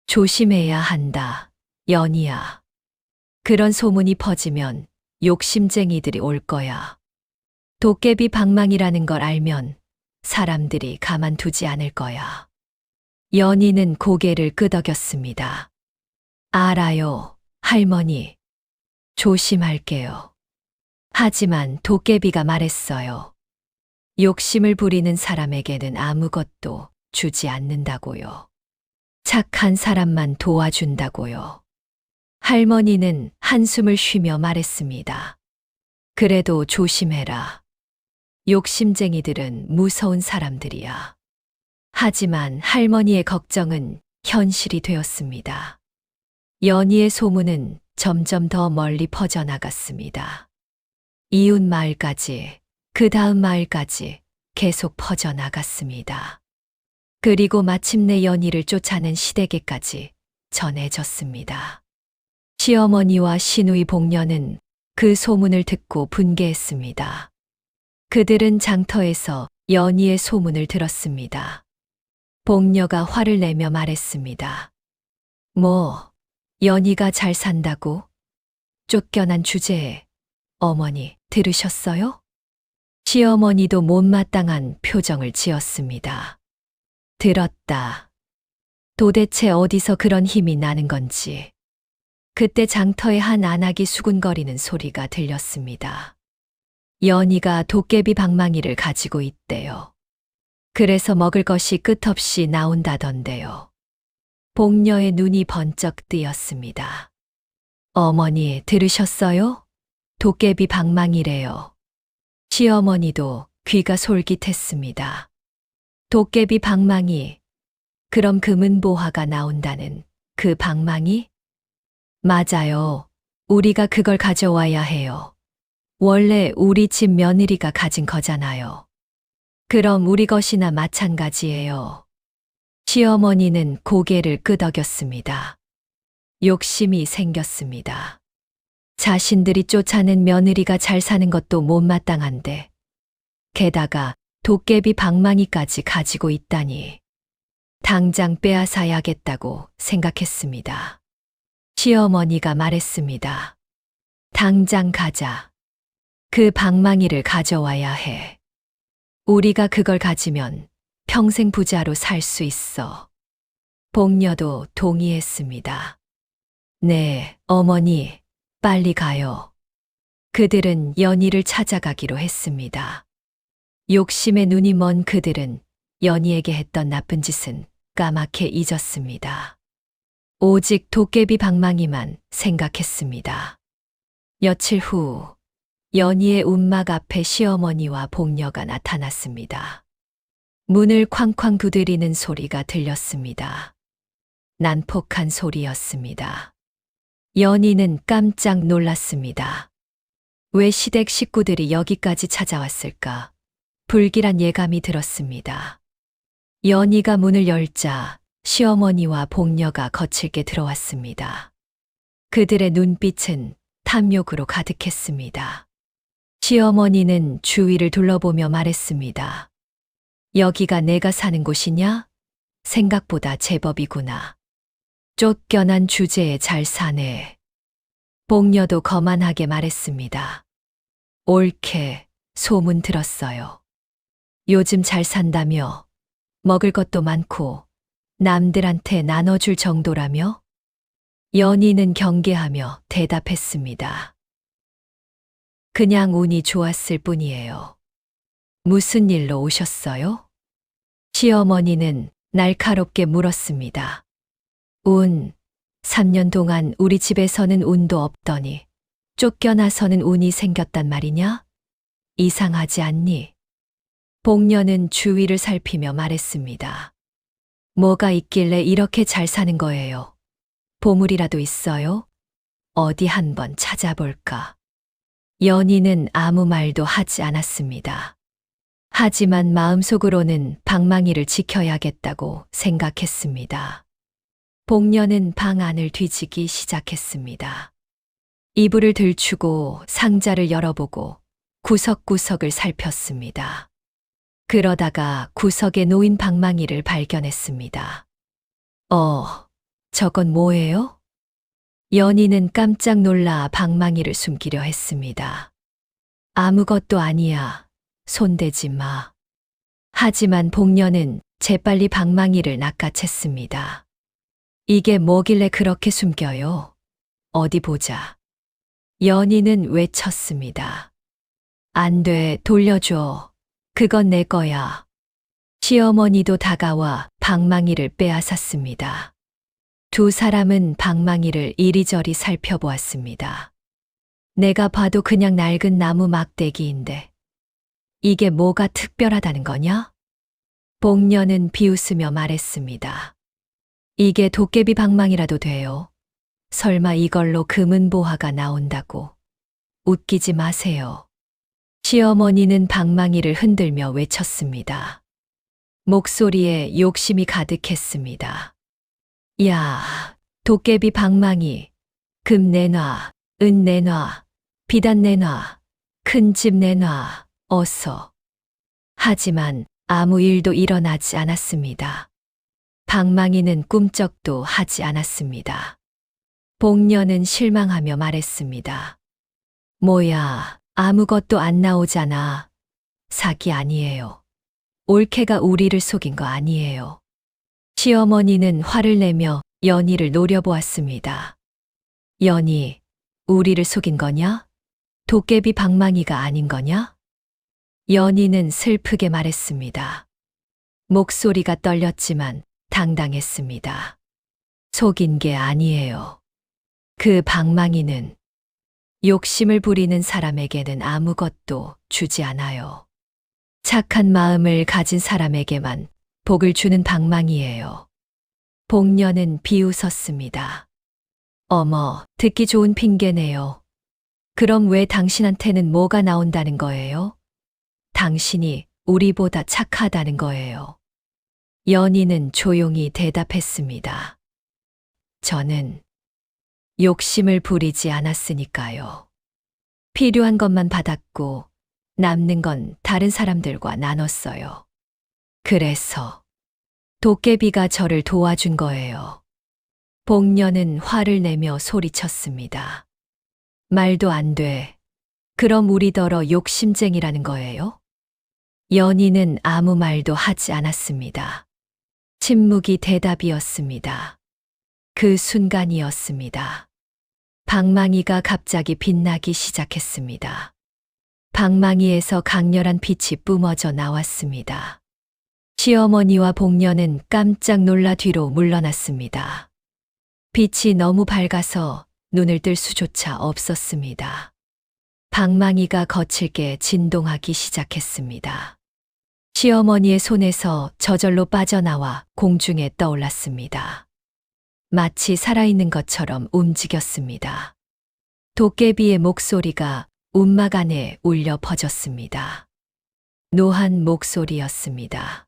조심해야 한다, 연희야. 그런 소문이 퍼지면 욕심쟁이들이 올 거야. 도깨비 방망이라는 걸 알면 사람들이 가만두지 않을 거야. 연희는 고개를 끄덕였습니다. 알아요, 할머니. 조심할게요. 하지만 도깨비가 말했어요. 욕심을 부리는 사람에게는 아무것도 주지 않는다고요. 착한 사람만 도와준다고요. 할머니는 한숨을 쉬며 말했습니다. 그래도 조심해라. 욕심쟁이들은 무서운 사람들이야. 하지만 할머니의 걱정은 현실이 되었습니다. 연희의 소문은 점점 더 멀리 퍼져나갔습니다. 이웃 마을까지, 그 다음 마을까지 계속 퍼져나갔습니다. 그리고 마침내 연희를 쫓아낸 시댁에까지 전해졌습니다. 시어머니와 시누이 복녀는 그 소문을 듣고 분개했습니다. 그들은 장터에서 연희의 소문을 들었습니다. 복녀가 화를 내며 말했습니다. 뭐, 연희가 잘 산다고? 쫓겨난 주제에 어머니 들으셨어요? 시어머니도 못마땅한 표정을 지었습니다. 들었다. 도대체 어디서 그런 힘이 나는 건지. 그때 장터에 한 안악이 수군거리는 소리가 들렸습니다. 연희가 도깨비 방망이를 가지고 있대요. 그래서 먹을 것이 끝없이 나온다던데요. 복녀의 눈이 번쩍 뜨였습니다. 어머니 들으셨어요? 도깨비 방망이래요. 시어머니도 귀가 솔깃했습니다. 도깨비 방망이. 그럼 금은보화가 나온다는 그 방망이? 맞아요. 우리가 그걸 가져와야 해요. 원래 우리 집 며느리가 가진 거잖아요. 그럼 우리 것이나 마찬가지예요. 시어머니는 고개를 끄덕였습니다. 욕심이 생겼습니다. 자신들이 쫓아낸 며느리가 잘 사는 것도 못마땅한데 게다가 도깨비 방망이까지 가지고 있다니. 당장 빼앗아야겠다고 생각했습니다. 시어머니가 말했습니다. 당장 가자. 그 방망이를 가져와야 해. 우리가 그걸 가지면 평생 부자로 살 수 있어. 복녀도 동의했습니다. 네, 어머니, 빨리 가요. 그들은 연희를 찾아가기로 했습니다. 욕심에 눈이 먼 그들은 연희에게 했던 나쁜 짓은 까맣게 잊었습니다. 오직 도깨비 방망이만 생각했습니다. 며칠 후, 연희의 움막 앞에 시어머니와 복녀가 나타났습니다. 문을 쾅쾅 두드리는 소리가 들렸습니다. 난폭한 소리였습니다. 연희는 깜짝 놀랐습니다. 왜 시댁 식구들이 여기까지 찾아왔을까? 불길한 예감이 들었습니다. 연희가 문을 열자 시어머니와 복녀가 거칠게 들어왔습니다. 그들의 눈빛은 탐욕으로 가득했습니다. 시어머니는 주위를 둘러보며 말했습니다. 여기가 내가 사는 곳이냐? 생각보다 제법이구나. 쫓겨난 주제에 잘 사네. 복녀도 거만하게 말했습니다. 옳게 소문 들었어요. 요즘 잘 산다며 먹을 것도 많고 남들한테 나눠줄 정도라며? 연희는 경계하며 대답했습니다. 그냥 운이 좋았을 뿐이에요. 무슨 일로 오셨어요? 시어머니는 날카롭게 물었습니다. 운, 3년 동안 우리 집에서는 운도 없더니 쫓겨나서는 운이 생겼단 말이냐? 이상하지 않니? 복녀는 주위를 살피며 말했습니다. 뭐가 있길래 이렇게 잘 사는 거예요? 보물이라도 있어요? 어디 한번 찾아볼까? 연희는 아무 말도 하지 않았습니다. 하지만 마음속으로는 방망이를 지켜야겠다고 생각했습니다. 복녀는 방 안을 뒤지기 시작했습니다. 이불을 들추고 상자를 열어보고 구석구석을 살폈습니다. 그러다가 구석에 놓인 방망이를 발견했습니다. 저건 뭐예요? 연희는 깜짝 놀라 방망이를 숨기려 했습니다. 아무것도 아니야. 손대지 마. 하지만 복녀는 재빨리 방망이를 낚아챘습니다. 이게 뭐길래 그렇게 숨겨요? 어디 보자. 연희는 외쳤습니다. 안 돼, 돌려줘. 그건 내 거야. 시어머니도 다가와 방망이를 빼앗았습니다. 두 사람은 방망이를 이리저리 살펴보았습니다. 내가 봐도 그냥 낡은 나무 막대기인데 이게 뭐가 특별하다는 거냐? 복녀는 비웃으며 말했습니다. 이게 도깨비 방망이라도 돼요. 설마 이걸로 금은보화가 나온다고. 웃기지 마세요. 시어머니는 방망이를 흔들며 외쳤습니다. 목소리에 욕심이 가득했습니다. 야, 도깨비 방망이, 금 내놔, 은 내놔, 비단 내놔, 큰 집 내놔, 어서. 하지만 아무 일도 일어나지 않았습니다. 방망이는 꿈쩍도 하지 않았습니다. 복녀는 실망하며 말했습니다. 뭐야, 아무것도 안 나오잖아. 사기 아니에요. 올케가 우리를 속인 거 아니에요. 시어머니는 화를 내며 연희를 노려보았습니다. 연희, 우리를 속인 거냐? 도깨비 방망이가 아닌 거냐? 연희는 슬프게 말했습니다. 목소리가 떨렸지만 당당했습니다. 속인 게 아니에요. 그 방망이는 욕심을 부리는 사람에게는 아무것도 주지 않아요. 착한 마음을 가진 사람에게만 복을 주는 방망이에요. 복녀는 비웃었습니다. 어머, 듣기 좋은 핑계네요. 그럼 왜 당신한테는 뭐가 나온다는 거예요? 당신이 우리보다 착하다는 거예요. 연희는 조용히 대답했습니다. 저는 욕심을 부리지 않았으니까요. 필요한 것만 받았고 남는 건 다른 사람들과 나눴어요. 그래서 도깨비가 저를 도와준 거예요. 복녀는 화를 내며 소리쳤습니다. 말도 안 돼. 그럼 우리더러 욕심쟁이라는 거예요? 연희는 아무 말도 하지 않았습니다. 침묵이 대답이었습니다. 그 순간이었습니다. 방망이가 갑자기 빛나기 시작했습니다. 방망이에서 강렬한 빛이 뿜어져 나왔습니다. 시어머니와 복녀는 깜짝 놀라 뒤로 물러났습니다. 빛이 너무 밝아서 눈을 뜰 수조차 없었습니다. 방망이가 거칠게 진동하기 시작했습니다. 시어머니의 손에서 저절로 빠져나와 공중에 떠올랐습니다. 마치 살아있는 것처럼 움직였습니다. 도깨비의 목소리가 움막 안에 울려 퍼졌습니다. 노한 목소리였습니다.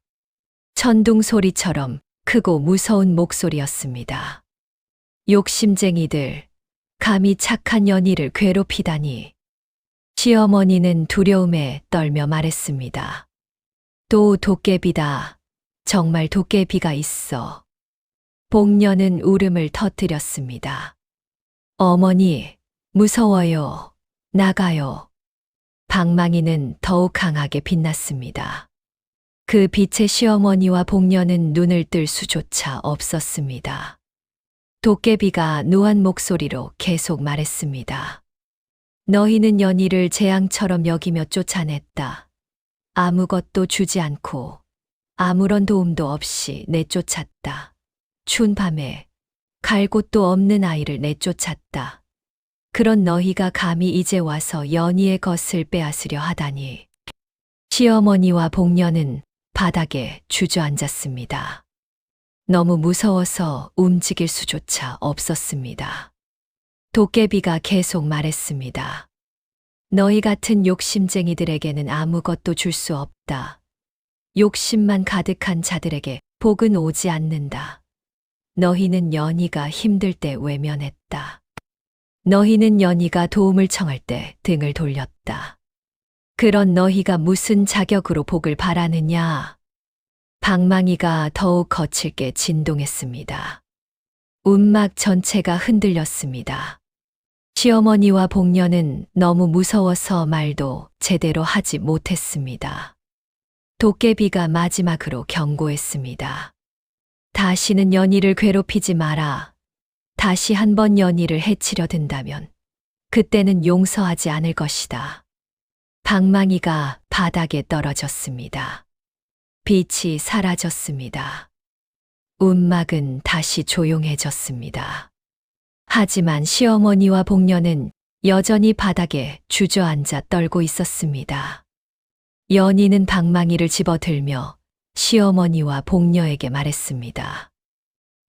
천둥 소리처럼 크고 무서운 목소리였습니다. 욕심쟁이들, 감히 착한 연희를 괴롭히다니. 시어머니는 두려움에 떨며 말했습니다. 또 도깨비다. 정말 도깨비가 있어. 복녀는 울음을 터뜨렸습니다. 어머니, 무서워요. 나가요. 방망이는 더욱 강하게 빛났습니다. 그 빛에 시어머니와 복녀는 눈을 뜰 수조차 없었습니다. 도깨비가 노한 목소리로 계속 말했습니다. 너희는 연희를 재앙처럼 여기며 쫓아냈다. 아무것도 주지 않고 아무런 도움도 없이 내쫓았다. 추운 밤에 갈 곳도 없는 아이를 내쫓았다. 그런 너희가 감히 이제 와서 연희의 것을 빼앗으려 하다니. 시어머니와 복녀는 바닥에 주저앉았습니다. 너무 무서워서 움직일 수조차 없었습니다. 도깨비가 계속 말했습니다. 너희 같은 욕심쟁이들에게는 아무것도 줄 수 없다. 욕심만 가득한 자들에게 복은 오지 않는다. 너희는 연희가 힘들 때 외면했다. 너희는 연희가 도움을 청할 때 등을 돌렸다. 그런 너희가 무슨 자격으로 복을 바라느냐? 방망이가 더욱 거칠게 진동했습니다. 움막 전체가 흔들렸습니다. 시어머니와 복녀는 너무 무서워서 말도 제대로 하지 못했습니다. 도깨비가 마지막으로 경고했습니다. 다시는 연희를 괴롭히지 마라. 다시 한 번 연희를 해치려 든다면 그때는 용서하지 않을 것이다. 방망이가 바닥에 떨어졌습니다. 빛이 사라졌습니다. 움막은 다시 조용해졌습니다. 하지만 시어머니와 복녀는 여전히 바닥에 주저앉아 떨고 있었습니다. 연희는 방망이를 집어들며 시어머니와 복녀에게 말했습니다.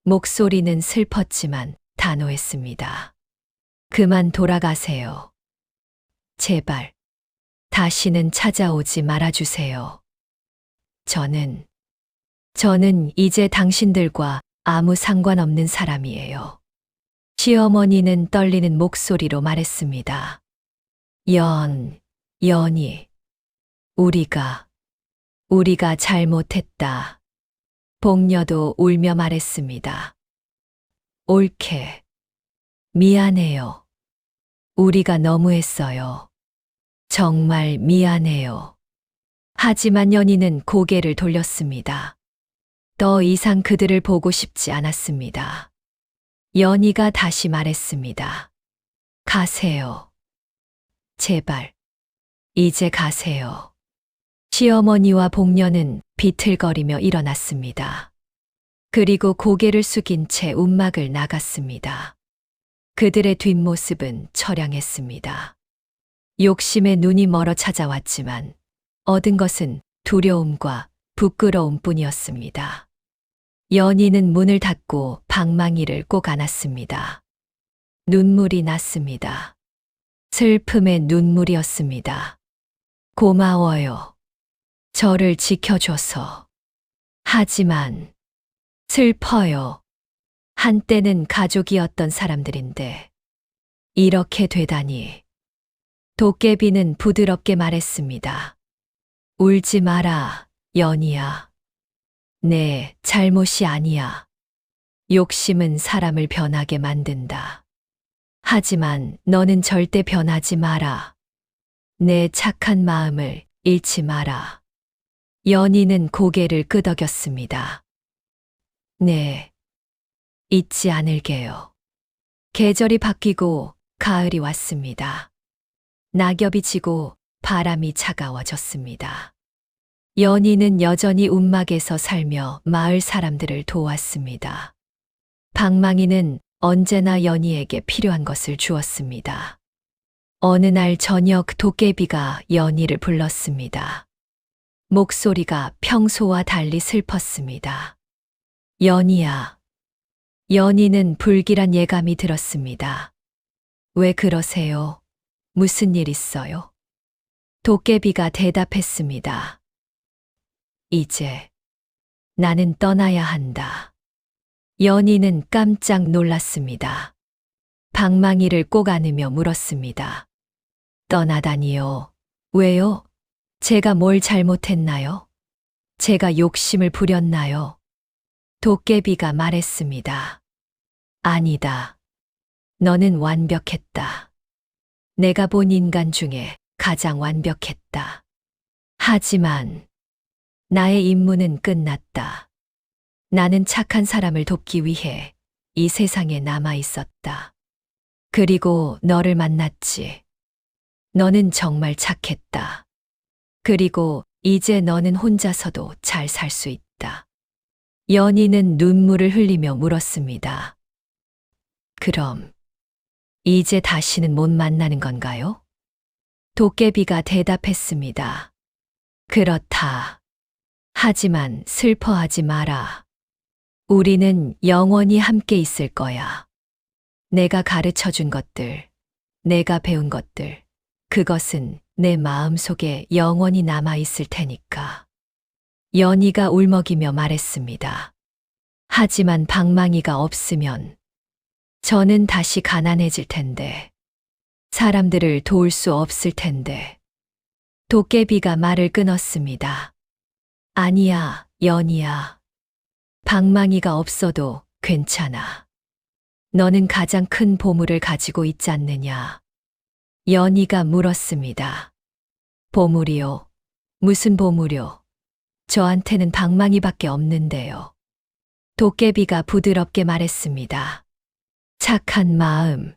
목소리는 슬펐지만 단호했습니다. 그만 돌아가세요. 제발 다시는 찾아오지 말아주세요. 저는 이제 당신들과 아무 상관없는 사람이에요. 시어머니는 떨리는 목소리로 말했습니다. 연희, 우리가 잘못했다. 복녀도 울며 말했습니다. 옳게, 미안해요. 우리가 너무했어요. 정말 미안해요. 하지만 연희는 고개를 돌렸습니다. 더 이상 그들을 보고 싶지 않았습니다. 연희가 다시 말했습니다. 가세요. 제발, 이제 가세요. 시어머니와 복녀는 비틀거리며 일어났습니다. 그리고 고개를 숙인 채 움막을 나갔습니다. 그들의 뒷모습은 처량했습니다. 욕심에 눈이 멀어 찾아왔지만 얻은 것은 두려움과 부끄러움 뿐이었습니다. 연희는 문을 닫고 방망이를 꼭 안았습니다. 눈물이 났습니다. 슬픔의 눈물이었습니다. 고마워요. 저를 지켜줘서. 하지만 슬퍼요. 한때는 가족이었던 사람들인데 이렇게 되다니. 도깨비는 부드럽게 말했습니다. 울지 마라, 연희야. 내 잘못이 아니야. 욕심은 사람을 변하게 만든다. 하지만 너는 절대 변하지 마라. 내 착한 마음을 잃지 마라. 연희는 고개를 끄덕였습니다. 네, 잊지 않을게요. 계절이 바뀌고 가을이 왔습니다. 낙엽이 지고 바람이 차가워졌습니다. 연희는 여전히 움막에서 살며 마을 사람들을 도왔습니다. 방망이는 언제나 연희에게 필요한 것을 주었습니다. 어느 날 저녁 도깨비가 연희를 불렀습니다. 목소리가 평소와 달리 슬펐습니다. 연희야. 연희는 불길한 예감이 들었습니다. 왜 그러세요? 무슨 일 있어요? 도깨비가 대답했습니다. 이제 나는 떠나야 한다. 연희는 깜짝 놀랐습니다. 방망이를 꼭 안으며 물었습니다. 떠나다니요. 왜요? 제가 뭘 잘못했나요? 제가 욕심을 부렸나요? 도깨비가 말했습니다. 아니다. 너는 완벽했다. 내가 본 인간 중에 가장 완벽했다. 하지만 나의 임무는 끝났다. 나는 착한 사람을 돕기 위해 이 세상에 남아 있었다. 그리고 너를 만났지. 너는 정말 착했다. 그리고 이제 너는 혼자서도 잘 살 수 있다. 연희는 눈물을 흘리며 물었습니다. 그럼 이제 다시는 못 만나는 건가요? 도깨비가 대답했습니다. 그렇다. 하지만 슬퍼하지 마라. 우리는 영원히 함께 있을 거야. 내가 가르쳐 준 것들, 내가 배운 것들, 그것은 내 마음 속에 영원히 남아 있을 테니까. 연희가 울먹이며 말했습니다. 하지만 방망이가 없으면 저는 다시 가난해질 텐데, 사람들을 도울 수 없을 텐데. 도깨비가 말을 끊었습니다. 아니야, 연희야. 방망이가 없어도 괜찮아. 너는 가장 큰 보물을 가지고 있지 않느냐? 연희가 물었습니다. 보물이요? 무슨 보물요? 저한테는 방망이밖에 없는데요. 도깨비가 부드럽게 말했습니다. 착한 마음.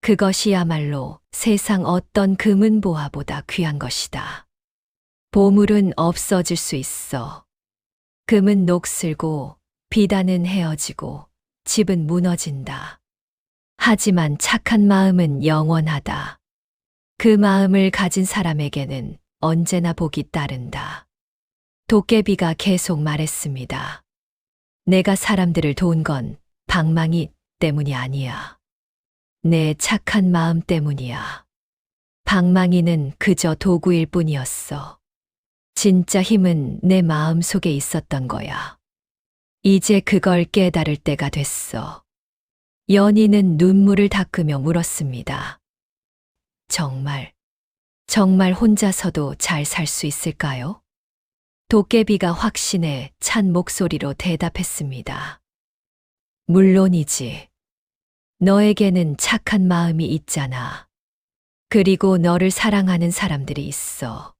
그것이야말로 세상 어떤 금은보화보다 귀한 것이다. 보물은 없어질 수 있어. 금은 녹슬고 비단은 헤어지고 집은 무너진다. 하지만 착한 마음은 영원하다. 그 마음을 가진 사람에게는 언제나 복이 따른다. 도깨비가 계속 말했습니다. 내가 사람들을 도운 건 방망이 때문이 아니야. 내 착한 마음 때문이야. 방망이는 그저 도구일 뿐이었어. 진짜 힘은 내 마음 속에 있었던 거야. 이제 그걸 깨달을 때가 됐어. 연희는 눈물을 닦으며 물었습니다. 정말 혼자서도 잘 살 수 있을까요? 도깨비가 확신에 찬 목소리로 대답했습니다. 물론이지. 너에게는 착한 마음이 있잖아. 그리고 너를 사랑하는 사람들이 있어.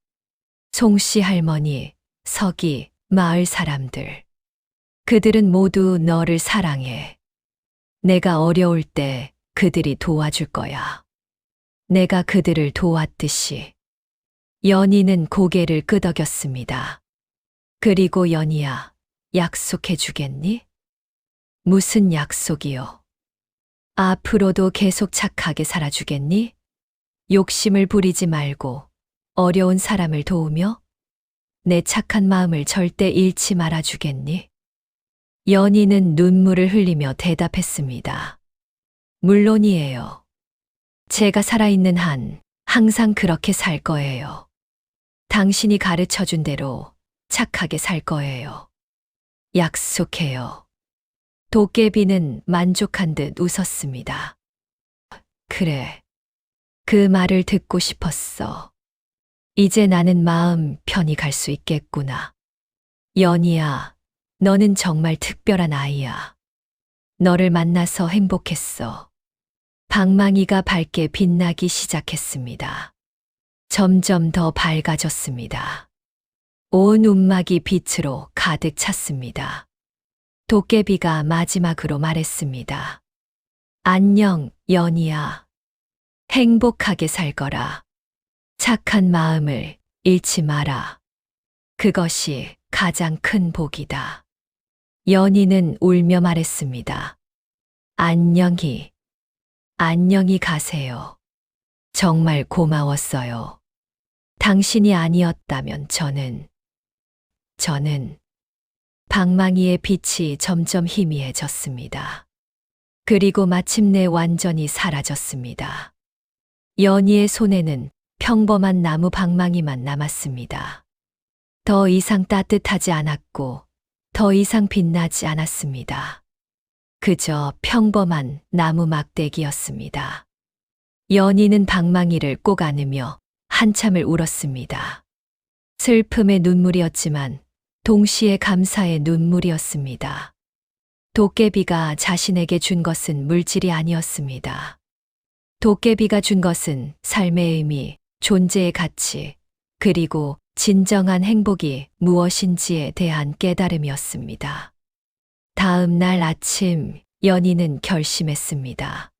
송씨 할머니, 서기, 마을 사람들. 그들은 모두 너를 사랑해. 내가 어려울 때 그들이 도와줄 거야. 내가 그들을 도왔듯이. 연희는 고개를 끄덕였습니다. 그리고 연희야, 약속해 주겠니? 무슨 약속이요? 앞으로도 계속 착하게 살아주겠니? 욕심을 부리지 말고 어려운 사람을 도우며 내 착한 마음을 절대 잃지 말아주겠니? 연희는 눈물을 흘리며 대답했습니다. 물론이에요. 제가 살아있는 한 항상 그렇게 살 거예요. 당신이 가르쳐준 대로 착하게 살 거예요. 약속해요. 도깨비는 만족한 듯 웃었습니다. 그래. 그 말을 듣고 싶었어. 이제 나는 마음 편히 갈 수 있겠구나. 연희야, 너는 정말 특별한 아이야. 너를 만나서 행복했어. 방망이가 밝게 빛나기 시작했습니다. 점점 더 밝아졌습니다. 온 움막이 빛으로 가득 찼습니다. 도깨비가 마지막으로 말했습니다. 안녕, 연희야. 행복하게 살거라. 착한 마음을 잃지 마라. 그것이 가장 큰 복이다. 연희는 울며 말했습니다. 안녕히 가세요. 정말 고마웠어요. 당신이 아니었다면 저는 방망이의 빛이 점점 희미해졌습니다. 그리고 마침내 완전히 사라졌습니다. 연희의 손에는 평범한 나무 방망이만 남았습니다. 더 이상 따뜻하지 않았고, 더 이상 빛나지 않았습니다. 그저 평범한 나무 막대기였습니다. 연희는 방망이를 꼭 안으며 한참을 울었습니다. 슬픔의 눈물이었지만 동시에 감사의 눈물이었습니다. 도깨비가 자신에게 준 것은 물질이 아니었습니다. 도깨비가 준 것은 삶의 의미, 존재의 가치, 그리고 진정한 행복이 무엇인지에 대한 깨달음이었습니다. 다음 날 아침, 연희는 결심했습니다.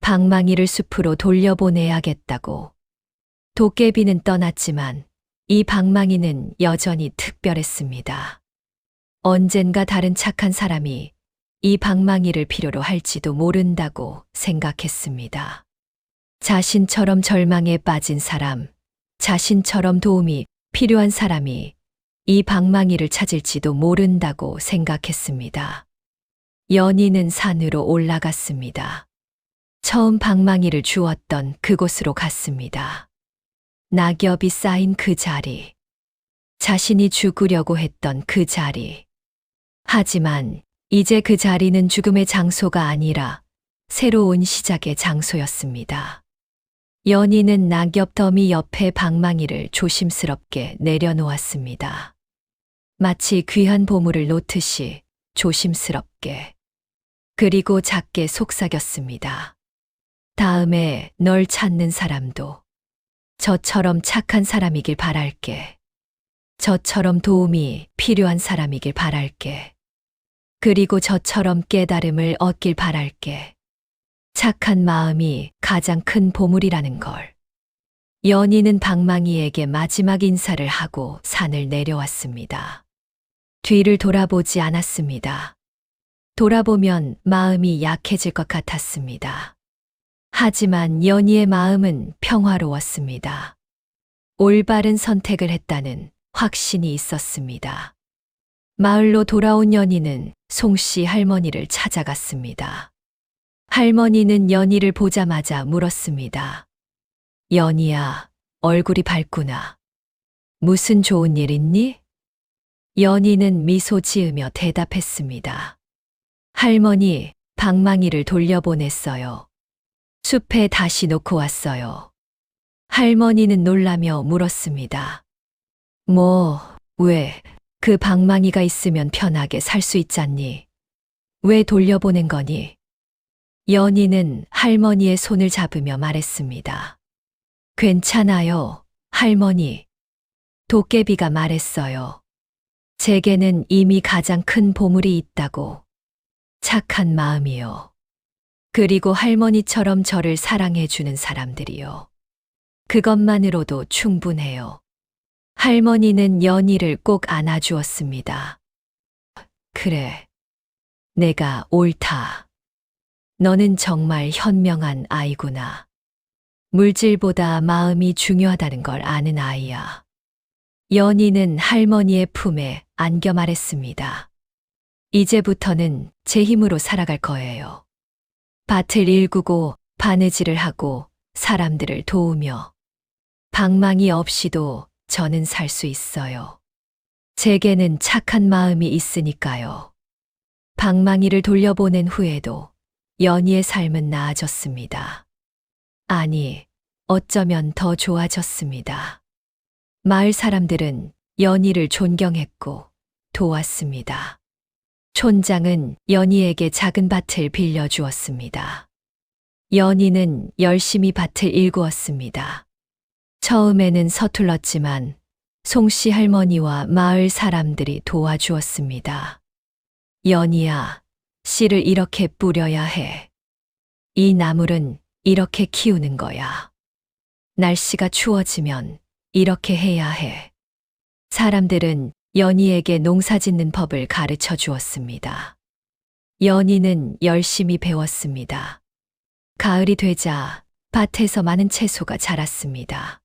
방망이를 숲으로 돌려보내야겠다고. 도깨비는 떠났지만 이 방망이는 여전히 특별했습니다. 언젠가 다른 착한 사람이 이 방망이를 필요로 할지도 모른다고 생각했습니다. 자신처럼 절망에 빠진 사람, 자신처럼 도움이 필요한 사람이 이 방망이를 찾을지도 모른다고 생각했습니다. 연희는 산으로 올라갔습니다. 처음 방망이를 주웠던 그곳으로 갔습니다. 낙엽이 쌓인 그 자리, 자신이 죽으려고 했던 그 자리. 하지만 이제 그 자리는 죽음의 장소가 아니라 새로운 시작의 장소였습니다. 연희는 낙엽 더미 옆에 방망이를 조심스럽게 내려놓았습니다. 마치 귀한 보물을 놓듯이 조심스럽게. 그리고 작게 속삭였습니다. 다음에 널 찾는 사람도 저처럼 착한 사람이길 바랄게. 저처럼 도움이 필요한 사람이길 바랄게. 그리고 저처럼 깨달음을 얻길 바랄게. 착한 마음이 가장 큰 보물이라는 걸. 연희는 방망이에게 마지막 인사를 하고 산을 내려왔습니다. 뒤를 돌아보지 않았습니다. 돌아보면 마음이 약해질 것 같았습니다. 하지만 연희의 마음은 평화로웠습니다. 올바른 선택을 했다는 확신이 있었습니다. 마을로 돌아온 연희는 송씨 할머니를 찾아갔습니다. 할머니는 연희를 보자마자 물었습니다. 연희야, 얼굴이 밝구나. 무슨 좋은 일 있니? 연희는 미소 지으며 대답했습니다. 할머니, 방망이를 돌려보냈어요. 숲에 다시 놓고 왔어요. 할머니는 놀라며 물었습니다. 왜, 그 방망이가 있으면 편하게 살 수 있잖니? 왜 돌려보낸 거니? 연희는 할머니의 손을 잡으며 말했습니다. 괜찮아요, 할머니. 도깨비가 말했어요. 제게는 이미 가장 큰 보물이 있다고. 착한 마음이요. 그리고 할머니처럼 저를 사랑해주는 사람들이요. 그것만으로도 충분해요. 할머니는 연희를 꼭 안아주었습니다. 그래, 내가 옳다. 너는 정말 현명한 아이구나. 물질보다 마음이 중요하다는 걸 아는 아이야. 연희는 할머니의 품에 안겨 말했습니다. 이제부터는 제 힘으로 살아갈 거예요. 밭을 일구고 바느질을 하고 사람들을 도우며 방망이 없이도 저는 살 수 있어요. 제게는 착한 마음이 있으니까요. 방망이를 돌려보낸 후에도 연희의 삶은 나아졌습니다. 아니, 어쩌면 더 좋아졌습니다. 마을 사람들은 연희를 존경했고 도왔습니다. 촌장은 연희에게 작은 밭을 빌려주었습니다. 연희는 열심히 밭을 일구었습니다. 처음에는 서툴렀지만 송씨 할머니와 마을 사람들이 도와주었습니다. 연희야, 씨를 이렇게 뿌려야 해. 이 나물은 이렇게 키우는 거야. 날씨가 추워지면 이렇게 해야 해. 사람들은 연희에게 농사 짓는 법을 가르쳐 주었습니다. 연희는 열심히 배웠습니다. 가을이 되자 밭에서 많은 채소가 자랐습니다.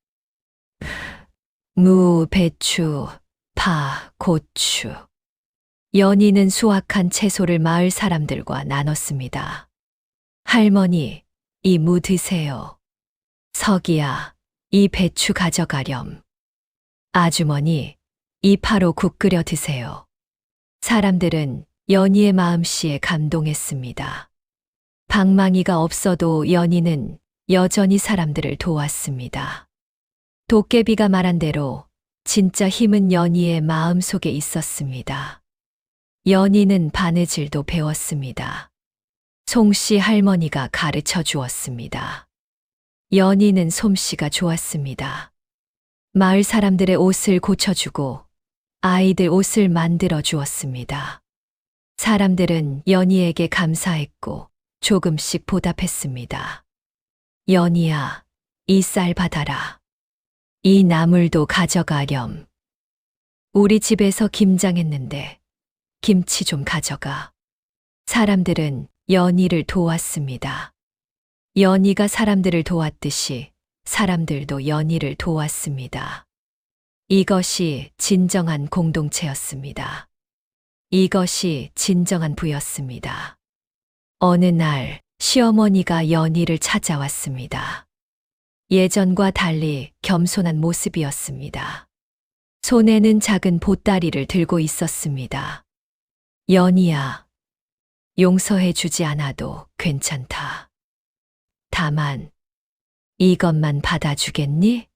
무, 배추, 파, 고추. 연희는 수확한 채소를 마을 사람들과 나눴습니다. 할머니, 이 무 드세요. 서기야, 이 배추 가져가렴. 아주머니, 이 파로 국 끓여 드세요. 사람들은 연희의 마음씨에 감동했습니다. 방망이가 없어도 연희는 여전히 사람들을 도왔습니다. 도깨비가 말한 대로 진짜 힘은 연희의 마음 속에 있었습니다. 연희는 바느질도 배웠습니다. 송씨 할머니가 가르쳐 주었습니다. 연희는 솜씨가 좋았습니다. 마을 사람들의 옷을 고쳐주고 아이들 옷을 만들어 주었습니다. 사람들은 연희에게 감사했고 조금씩 보답했습니다. 연희야, 이 쌀 받아라. 이 나물도 가져가렴. 우리 집에서 김장했는데 김치 좀 가져가. 사람들은 연희를 도왔습니다. 연희가 사람들을 도왔듯이 사람들도 연희를 도왔습니다. 이것이 진정한 공동체였습니다. 이것이 진정한 부였습니다. 어느 날 시어머니가 연희를 찾아왔습니다. 예전과 달리 겸손한 모습이었습니다. 손에는 작은 보따리를 들고 있었습니다. 연희야, 용서해 주지 않아도 괜찮다. 다만 이것만 받아주겠니?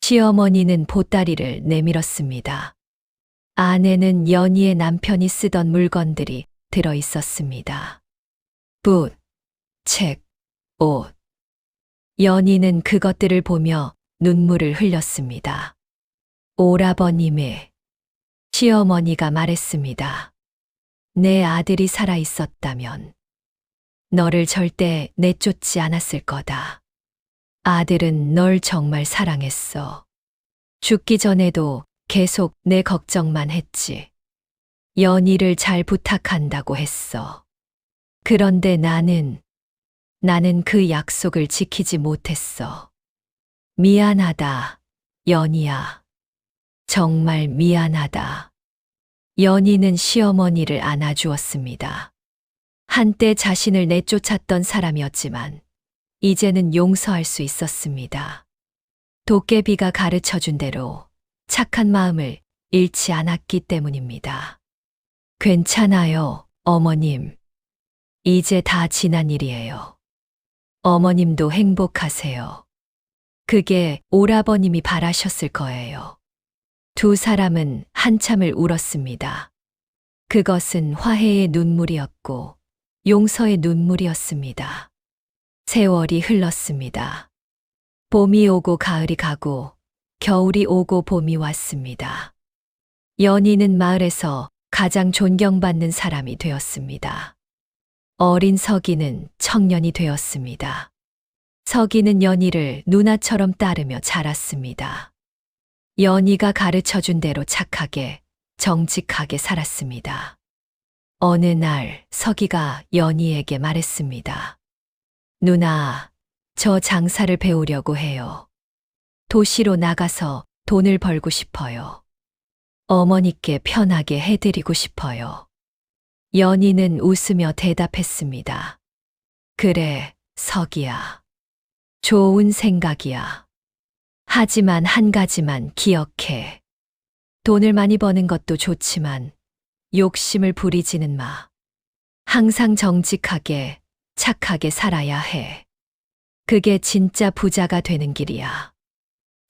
시어머니는 보따리를 내밀었습니다. 안에는 연희의 남편이 쓰던 물건들이 들어 있었습니다. 붓, 책, 옷. 연희는 그것들을 보며 눈물을 흘렸습니다. 오라버님의 시어머니가 말했습니다. 내 아들이 살아 있었다면 너를 절대 내쫓지 않았을 거다. 아들은 널 정말 사랑했어. 죽기 전에도 계속 내 걱정만 했지. 연희를 잘 부탁한다고 했어. 그런데 나는 그 약속을 지키지 못했어. 미안하다, 연희야. 정말 미안하다. 연희는 시어머니를 안아주었습니다. 한때 자신을 내쫓았던 사람이었지만 이제는 용서할 수 있었습니다. 도깨비가 가르쳐 준 대로 착한 마음을 잃지 않았기 때문입니다. 괜찮아요, 어머님. 이제 다 지난 일이에요. 어머님도 행복하세요. 그게 오라버님이 바라셨을 거예요. 두 사람은 한참을 울었습니다. 그것은 화해의 눈물이었고 용서의 눈물이었습니다. 세월이 흘렀습니다. 봄이 오고 가을이 가고 겨울이 오고 봄이 왔습니다. 연희는 마을에서 가장 존경받는 사람이 되었습니다. 어린 서기는 청년이 되었습니다. 서기는 연희를 누나처럼 따르며 자랐습니다. 연희가 가르쳐준 대로 착하게, 정직하게 살았습니다. 어느 날 서기가 연희에게 말했습니다. 누나, 저 장사를 배우려고 해요. 도시로 나가서 돈을 벌고 싶어요. 어머니께 편하게 해드리고 싶어요. 연희는 웃으며 대답했습니다. 그래, 서기야. 좋은 생각이야. 하지만 한 가지만 기억해. 돈을 많이 버는 것도 좋지만 욕심을 부리지는 마. 항상 정직하게, 착하게 살아야 해. 그게 진짜 부자가 되는 길이야.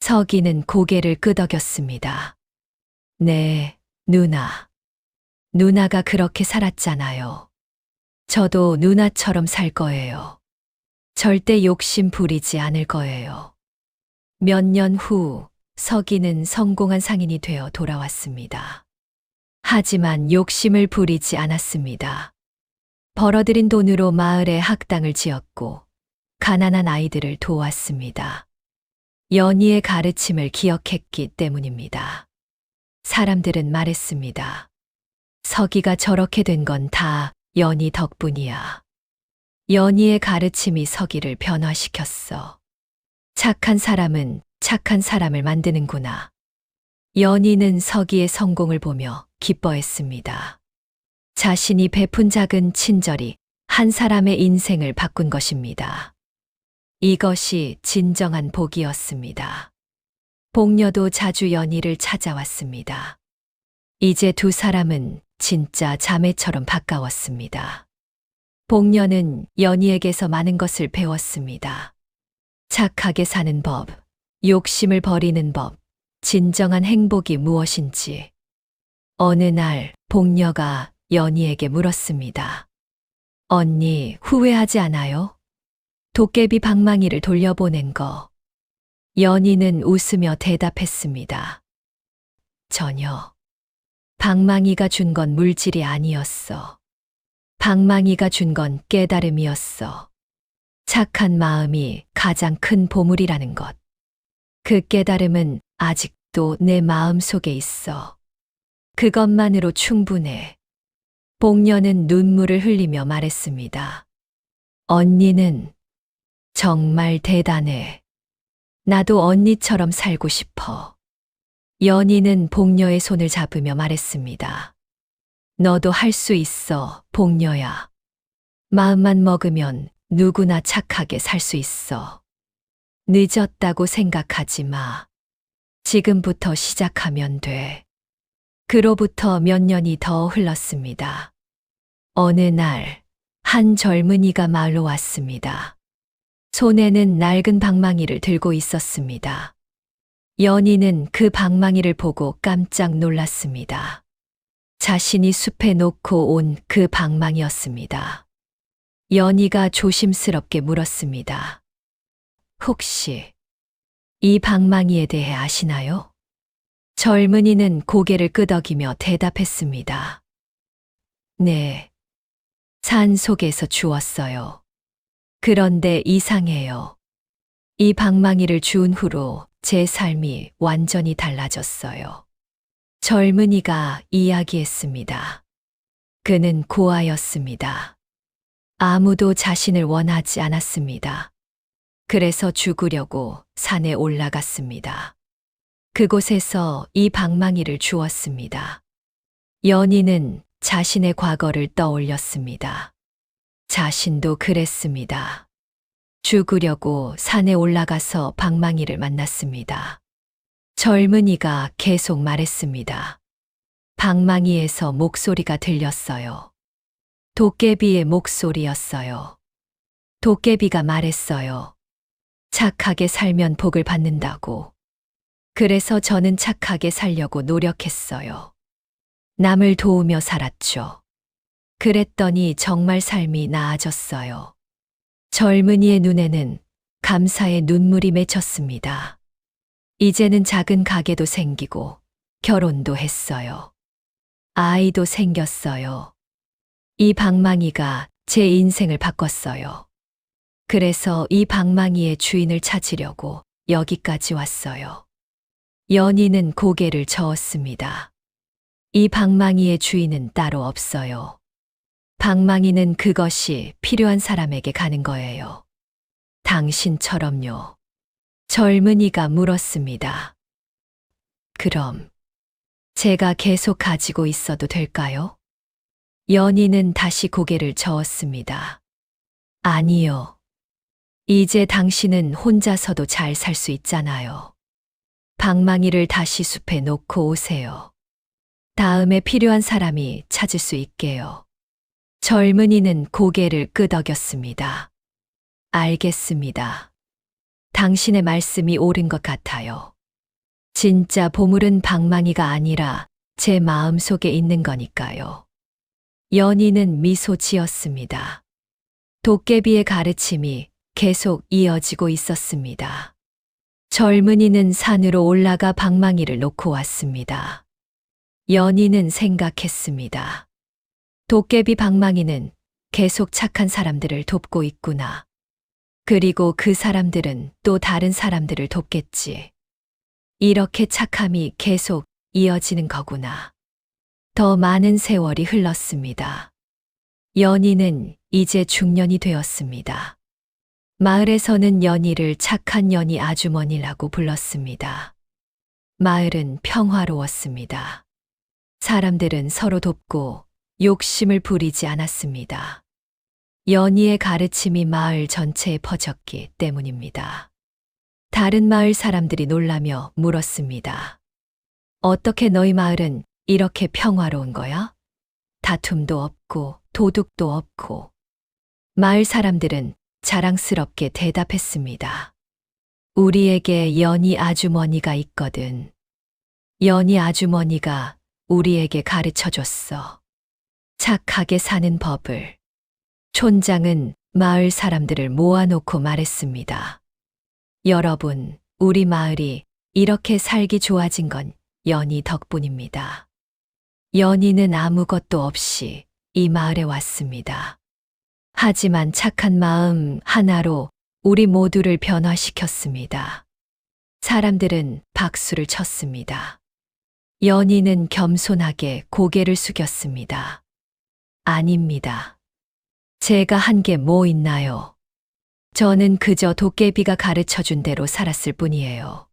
서기는 고개를 끄덕였습니다. 네, 누나. 누나가 그렇게 살았잖아요. 저도 누나처럼 살 거예요. 절대 욕심 부리지 않을 거예요. 몇 년 후 서기는 성공한 상인이 되어 돌아왔습니다. 하지만 욕심을 부리지 않았습니다. 벌어들인 돈으로 마을에 학당을 지었고 가난한 아이들을 도왔습니다. 연희의 가르침을 기억했기 때문입니다. 사람들은 말했습니다. 서기가 저렇게 된 건 다 연희 덕분이야. 연희의 가르침이 서기를 변화시켰어. 착한 사람은 착한 사람을 만드는구나. 연희는 서기의 성공을 보며 기뻐했습니다. 자신이 베푼 작은 친절이 한 사람의 인생을 바꾼 것입니다. 이것이 진정한 복이었습니다. 복녀도 자주 연희를 찾아왔습니다. 이제 두 사람은 진짜 자매처럼 가까웠습니다. 복녀는 연희에게서 많은 것을 배웠습니다. 착하게 사는 법, 욕심을 버리는 법, 진정한 행복이 무엇인지. 어느 날 복녀가 연희에게 물었습니다. 언니, 후회하지 않아요? 도깨비 방망이를 돌려보낸 거. 연희는 웃으며 대답했습니다. 전혀. 방망이가 준 건 물질이 아니었어. 방망이가 준 건 깨달음이었어. 착한 마음이 가장 큰 보물이라는 것. 그 깨달음은 아직도 내 마음 속에 있어. 그것만으로 충분해. 복녀는 눈물을 흘리며 말했습니다. 언니는 정말 대단해. 나도 언니처럼 살고 싶어. 연희는 복녀의 손을 잡으며 말했습니다. 너도 할 수 있어, 복녀야. 마음만 먹으면 누구나 착하게 살 수 있어. 늦었다고 생각하지 마. 지금부터 시작하면 돼. 그로부터 몇 년이 더 흘렀습니다. 어느 날, 한 젊은이가 마을로 왔습니다. 손에는 낡은 방망이를 들고 있었습니다. 연희는 그 방망이를 보고 깜짝 놀랐습니다. 자신이 숲에 놓고 온 그 방망이였습니다. 연희가 조심스럽게 물었습니다. 혹시 이 방망이에 대해 아시나요? 젊은이는 고개를 끄덕이며 대답했습니다. 네. 산 속에서 주웠어요. 그런데 이상해요. 이 방망이를 주운 후로 제 삶이 완전히 달라졌어요. 젊은이가 이야기했습니다. 그는 고아였습니다. 아무도 자신을 원하지 않았습니다. 그래서 죽으려고 산에 올라갔습니다. 그곳에서 이 방망이를 주웠습니다. 연희는 자신의 과거를 떠올렸습니다. 자신도 그랬습니다. 죽으려고 산에 올라가서 방망이를 만났습니다. 젊은이가 계속 말했습니다. 방망이에서 목소리가 들렸어요. 도깨비의 목소리였어요. 도깨비가 말했어요. 착하게 살면 복을 받는다고. 그래서 저는 착하게 살려고 노력했어요. 남을 도우며 살았죠. 그랬더니 정말 삶이 나아졌어요. 젊은이의 눈에는 감사의 눈물이 맺혔습니다. 이제는 작은 가게도 생기고 결혼도 했어요. 아이도 생겼어요. 이 방망이가 제 인생을 바꿨어요. 그래서 이 방망이의 주인을 찾으려고 여기까지 왔어요. 연희는 고개를 저었습니다. 이 방망이의 주인은 따로 없어요. 방망이는 그것이 필요한 사람에게 가는 거예요. 당신처럼요. 젊은이가 물었습니다. 그럼 제가 계속 가지고 있어도 될까요? 연희는 다시 고개를 저었습니다. 아니요. 이제 당신은 혼자서도 잘 살 수 있잖아요. 방망이를 다시 숲에 놓고 오세요. 다음에 필요한 사람이 찾을 수 있게요. 젊은이는 고개를 끄덕였습니다. 알겠습니다. 당신의 말씀이 옳은 것 같아요. 진짜 보물은 방망이가 아니라 제 마음 속에 있는 거니까요. 연희는 미소 지었습니다. 도깨비의 가르침이 계속 이어지고 있었습니다. 젊은이는 산으로 올라가 방망이를 놓고 왔습니다. 연희는 생각했습니다. 도깨비 방망이는 계속 착한 사람들을 돕고 있구나. 그리고 그 사람들은 또 다른 사람들을 돕겠지. 이렇게 착함이 계속 이어지는 거구나. 더 많은 세월이 흘렀습니다. 연희는 이제 중년이 되었습니다. 마을에서는 연희를 착한 연희 아주머니라고 불렀습니다. 마을은 평화로웠습니다. 사람들은 서로 돕고 욕심을 부리지 않았습니다. 연희의 가르침이 마을 전체에 퍼졌기 때문입니다. 다른 마을 사람들이 놀라며 물었습니다. 어떻게 너희 마을은 이렇게 평화로운 거야? 다툼도 없고 도둑도 없고. 마을 사람들은 자랑스럽게 대답했습니다. 우리에게 연희 아주머니가 있거든. 연희 아주머니가 우리에게 가르쳐 줬어. 착하게 사는 법을. 촌장은 마을 사람들을 모아놓고 말했습니다. 여러분, 우리 마을이 이렇게 살기 좋아진 건 연희 덕분입니다. 연희는 아무것도 없이 이 마을에 왔습니다. 하지만 착한 마음 하나로 우리 모두를 변화시켰습니다. 사람들은 박수를 쳤습니다. 연희는 겸손하게 고개를 숙였습니다. 아닙니다. 제가 한 게 뭐 있나요? 저는 그저 도깨비가 가르쳐 준 대로 살았을 뿐이에요.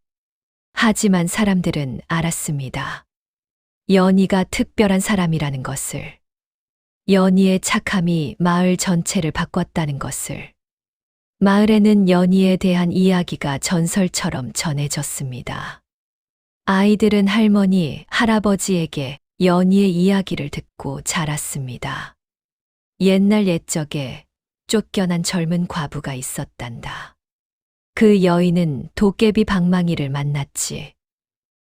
하지만 사람들은 알았습니다. 연희가 특별한 사람이라는 것을. 연희의 착함이 마을 전체를 바꿨다는 것을. 마을에는 연희에 대한 이야기가 전설처럼 전해졌습니다. 아이들은 할머니, 할아버지에게 연희의 이야기를 듣고 자랐습니다. 옛날 옛적에 쫓겨난 젊은 과부가 있었단다. 그 여인은 도깨비 방망이를 만났지.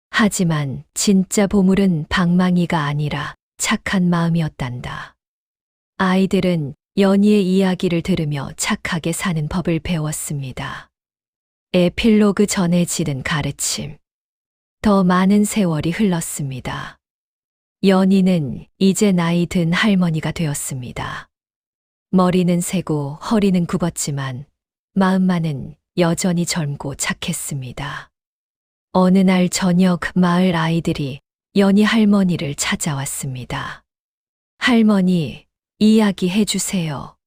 하지만 진짜 보물은 방망이가 아니라 착한 마음이었단다. 아이들은 연희의 이야기를 들으며 착하게 사는 법을 배웠습니다. 에필로그 전해지는 가르침. 더 많은 세월이 흘렀습니다. 연희는 이제 나이 든 할머니가 되었습니다. 머리는 새고 허리는 굽었지만 마음만은 여전히 젊고 착했습니다. 어느 날 저녁 마을 아이들이 연희 할머니를 찾아왔습니다. 할머니, 이야기해 주세요.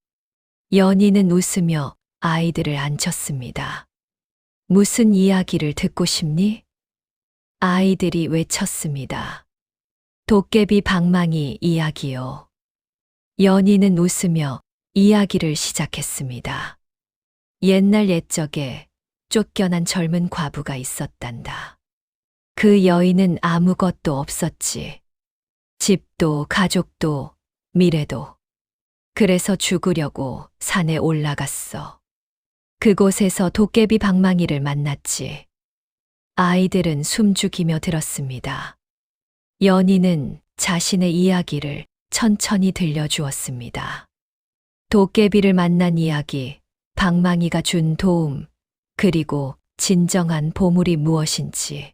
연희는 웃으며 아이들을 앉혔습니다. 무슨 이야기를 듣고 싶니? 아이들이 외쳤습니다. 도깨비 방망이 이야기요. 연희는 웃으며 이야기를 시작했습니다. 옛날 옛적에 쫓겨난 젊은 과부가 있었단다. 그 여인은 아무것도 없었지. 집도 가족도 미래도. 그래서 죽으려고 산에 올라갔어. 그곳에서 도깨비 방망이를 만났지. 아이들은 숨죽이며 들었습니다. 연희는 자신의 이야기를 천천히 들려주었습니다. 도깨비를 만난 이야기, 방망이가 준 도움, 그리고 진정한 보물이 무엇인지.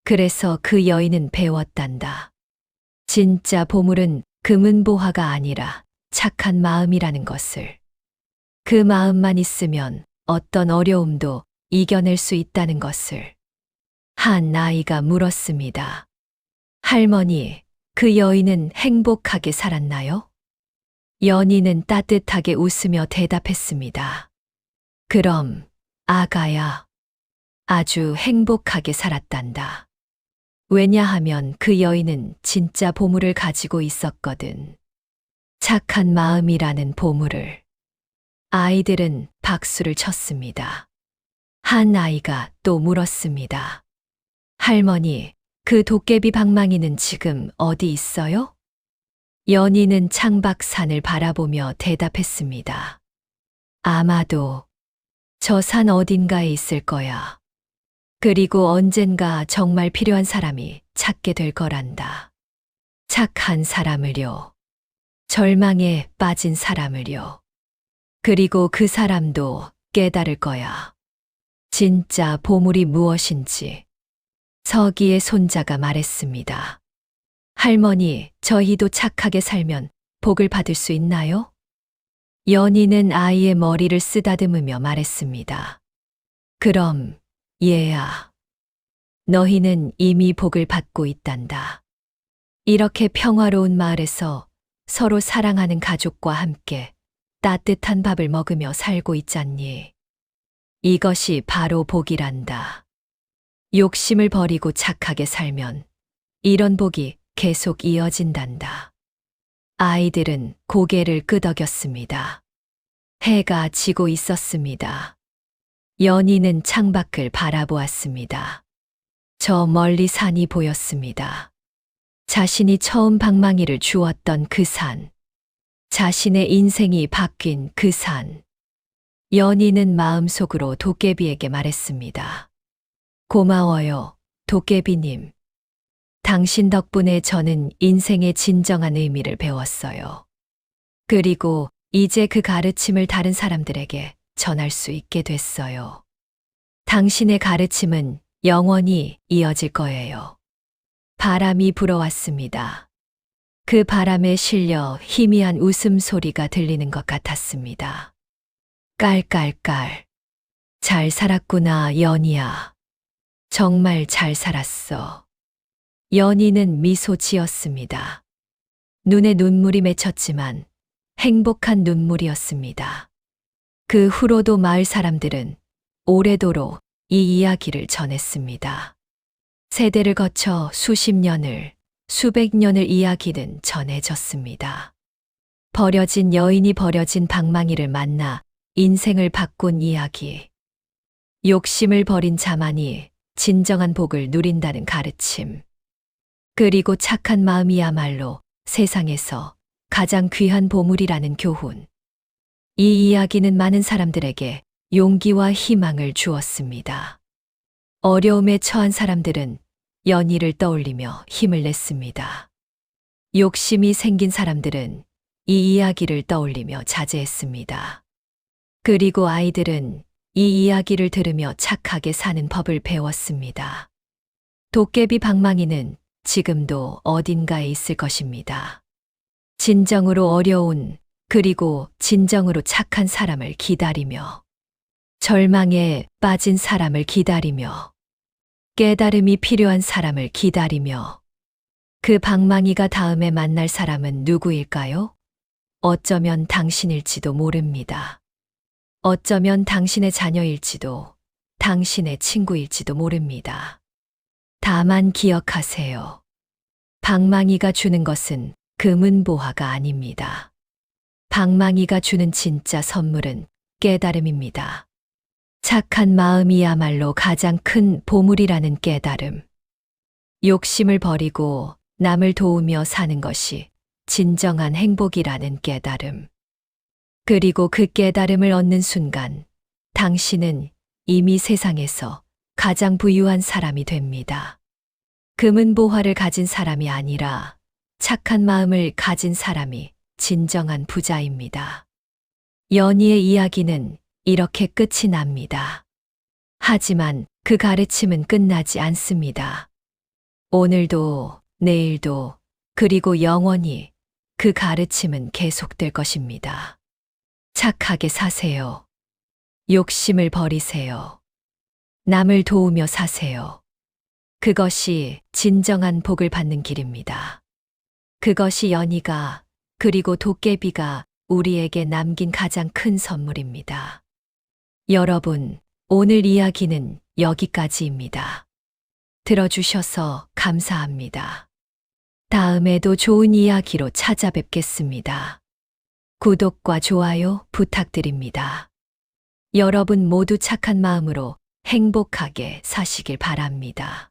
그래서 그 여인은 배웠단다. 진짜 보물은 금은보화가 아니라 착한 마음이라는 것을. 그 마음만 있으면 어떤 어려움도 이겨낼 수 있다는 것을. 한 아이가 물었습니다. 할머니, 그 여인은 행복하게 살았나요? 연희는 따뜻하게 웃으며 대답했습니다. 그럼, 아가야. 아주 행복하게 살았단다. 왜냐하면 그 여인은 진짜 보물을 가지고 있었거든. 착한 마음이라는 보물을. 아이들은 박수를 쳤습니다. 한 아이가 또 물었습니다. 할머니, 그 도깨비 방망이는 지금 어디 있어요? 연희는 창박산을 바라보며 대답했습니다. 아마도 저 산 어딘가에 있을 거야. 그리고 언젠가 정말 필요한 사람이 찾게 될 거란다. 착한 사람을요. 절망에 빠진 사람을요. 그리고 그 사람도 깨달을 거야. 진짜 보물이 무엇인지 서기의 손자가 말했습니다. 할머니, 저희도 착하게 살면 복을 받을 수 있나요? 연희는 아이의 머리를 쓰다듬으며 말했습니다. 그럼, 얘야. 너희는 이미 복을 받고 있단다. 이렇게 평화로운 마을에서 서로 사랑하는 가족과 함께 따뜻한 밥을 먹으며 살고 있잖니. 이것이 바로 복이란다. 욕심을 버리고 착하게 살면 이런 복이 계속 이어진단다. 아이들은 고개를 끄덕였습니다. 해가 지고 있었습니다. 연희는 창밖을 바라보았습니다. 저 멀리 산이 보였습니다. 자신이 처음 방망이를 주웠던 그 산. 자신의 인생이 바뀐 그 산. 연희는 마음속으로 도깨비에게 말했습니다. 고마워요, 도깨비님. 당신 덕분에 저는 인생의 진정한 의미를 배웠어요. 그리고 이제 그 가르침을 다른 사람들에게 전할 수 있게 됐어요. 당신의 가르침은 영원히 이어질 거예요. 바람이 불어왔습니다. 그 바람에 실려 희미한 웃음소리가 들리는 것 같았습니다. 깔깔깔. 잘 살았구나, 연희야. 정말 잘 살았어. 연희는 미소 지었습니다. 눈에 눈물이 맺혔지만 행복한 눈물이었습니다. 그 후로도 마을 사람들은 오래도록 이 이야기를 전했습니다. 세대를 거쳐 수십 년을, 수백 년을 이야기는 전해졌습니다. 버려진 여인이 버려진 방망이를 만나 인생을 바꾼 이야기. 욕심을 버린 자만이 진정한 복을 누린다는 가르침. 그리고 착한 마음이야말로 세상에서 가장 귀한 보물이라는 교훈. 이 이야기는 많은 사람들에게 용기와 희망을 주었습니다. 어려움에 처한 사람들은 연희를 떠올리며 힘을 냈습니다. 욕심이 생긴 사람들은 이 이야기를 떠올리며 자제했습니다. 그리고 아이들은 이 이야기를 들으며 착하게 사는 법을 배웠습니다. 도깨비 방망이는 지금도 어딘가에 있을 것입니다. 진정으로 어려운, 그리고 진정으로 착한 사람을 기다리며, 절망에 빠진 사람을 기다리며, 깨달음이 필요한 사람을 기다리며, 그 방망이가 다음에 만날 사람은 누구일까요? 어쩌면 당신일지도 모릅니다. 어쩌면 당신의 자녀일지도, 당신의 친구일지도 모릅니다. 다만 기억하세요. 방망이가 주는 것은 금은보화가 아닙니다. 방망이가 주는 진짜 선물은 깨달음입니다. 착한 마음이야말로 가장 큰 보물이라는 깨달음. 욕심을 버리고 남을 도우며 사는 것이 진정한 행복이라는 깨달음. 그리고 그 깨달음을 얻는 순간 당신은 이미 세상에서 가장 부유한 사람이 됩니다. 금은보화를 가진 사람이 아니라 착한 마음을 가진 사람이 진정한 부자입니다. 연희의 이야기는 이렇게 끝이 납니다. 하지만 그 가르침은 끝나지 않습니다. 오늘도, 내일도, 그리고 영원히 그 가르침은 계속될 것입니다. 착하게 사세요. 욕심을 버리세요. 남을 도우며 사세요. 그것이 진정한 복을 받는 길입니다. 그것이 연희가, 그리고 도깨비가 우리에게 남긴 가장 큰 선물입니다. 여러분, 오늘 이야기는 여기까지입니다. 들어주셔서 감사합니다. 다음에도 좋은 이야기로 찾아뵙겠습니다. 구독과 좋아요 부탁드립니다. 여러분 모두 착한 마음으로 행복하게 사시길 바랍니다.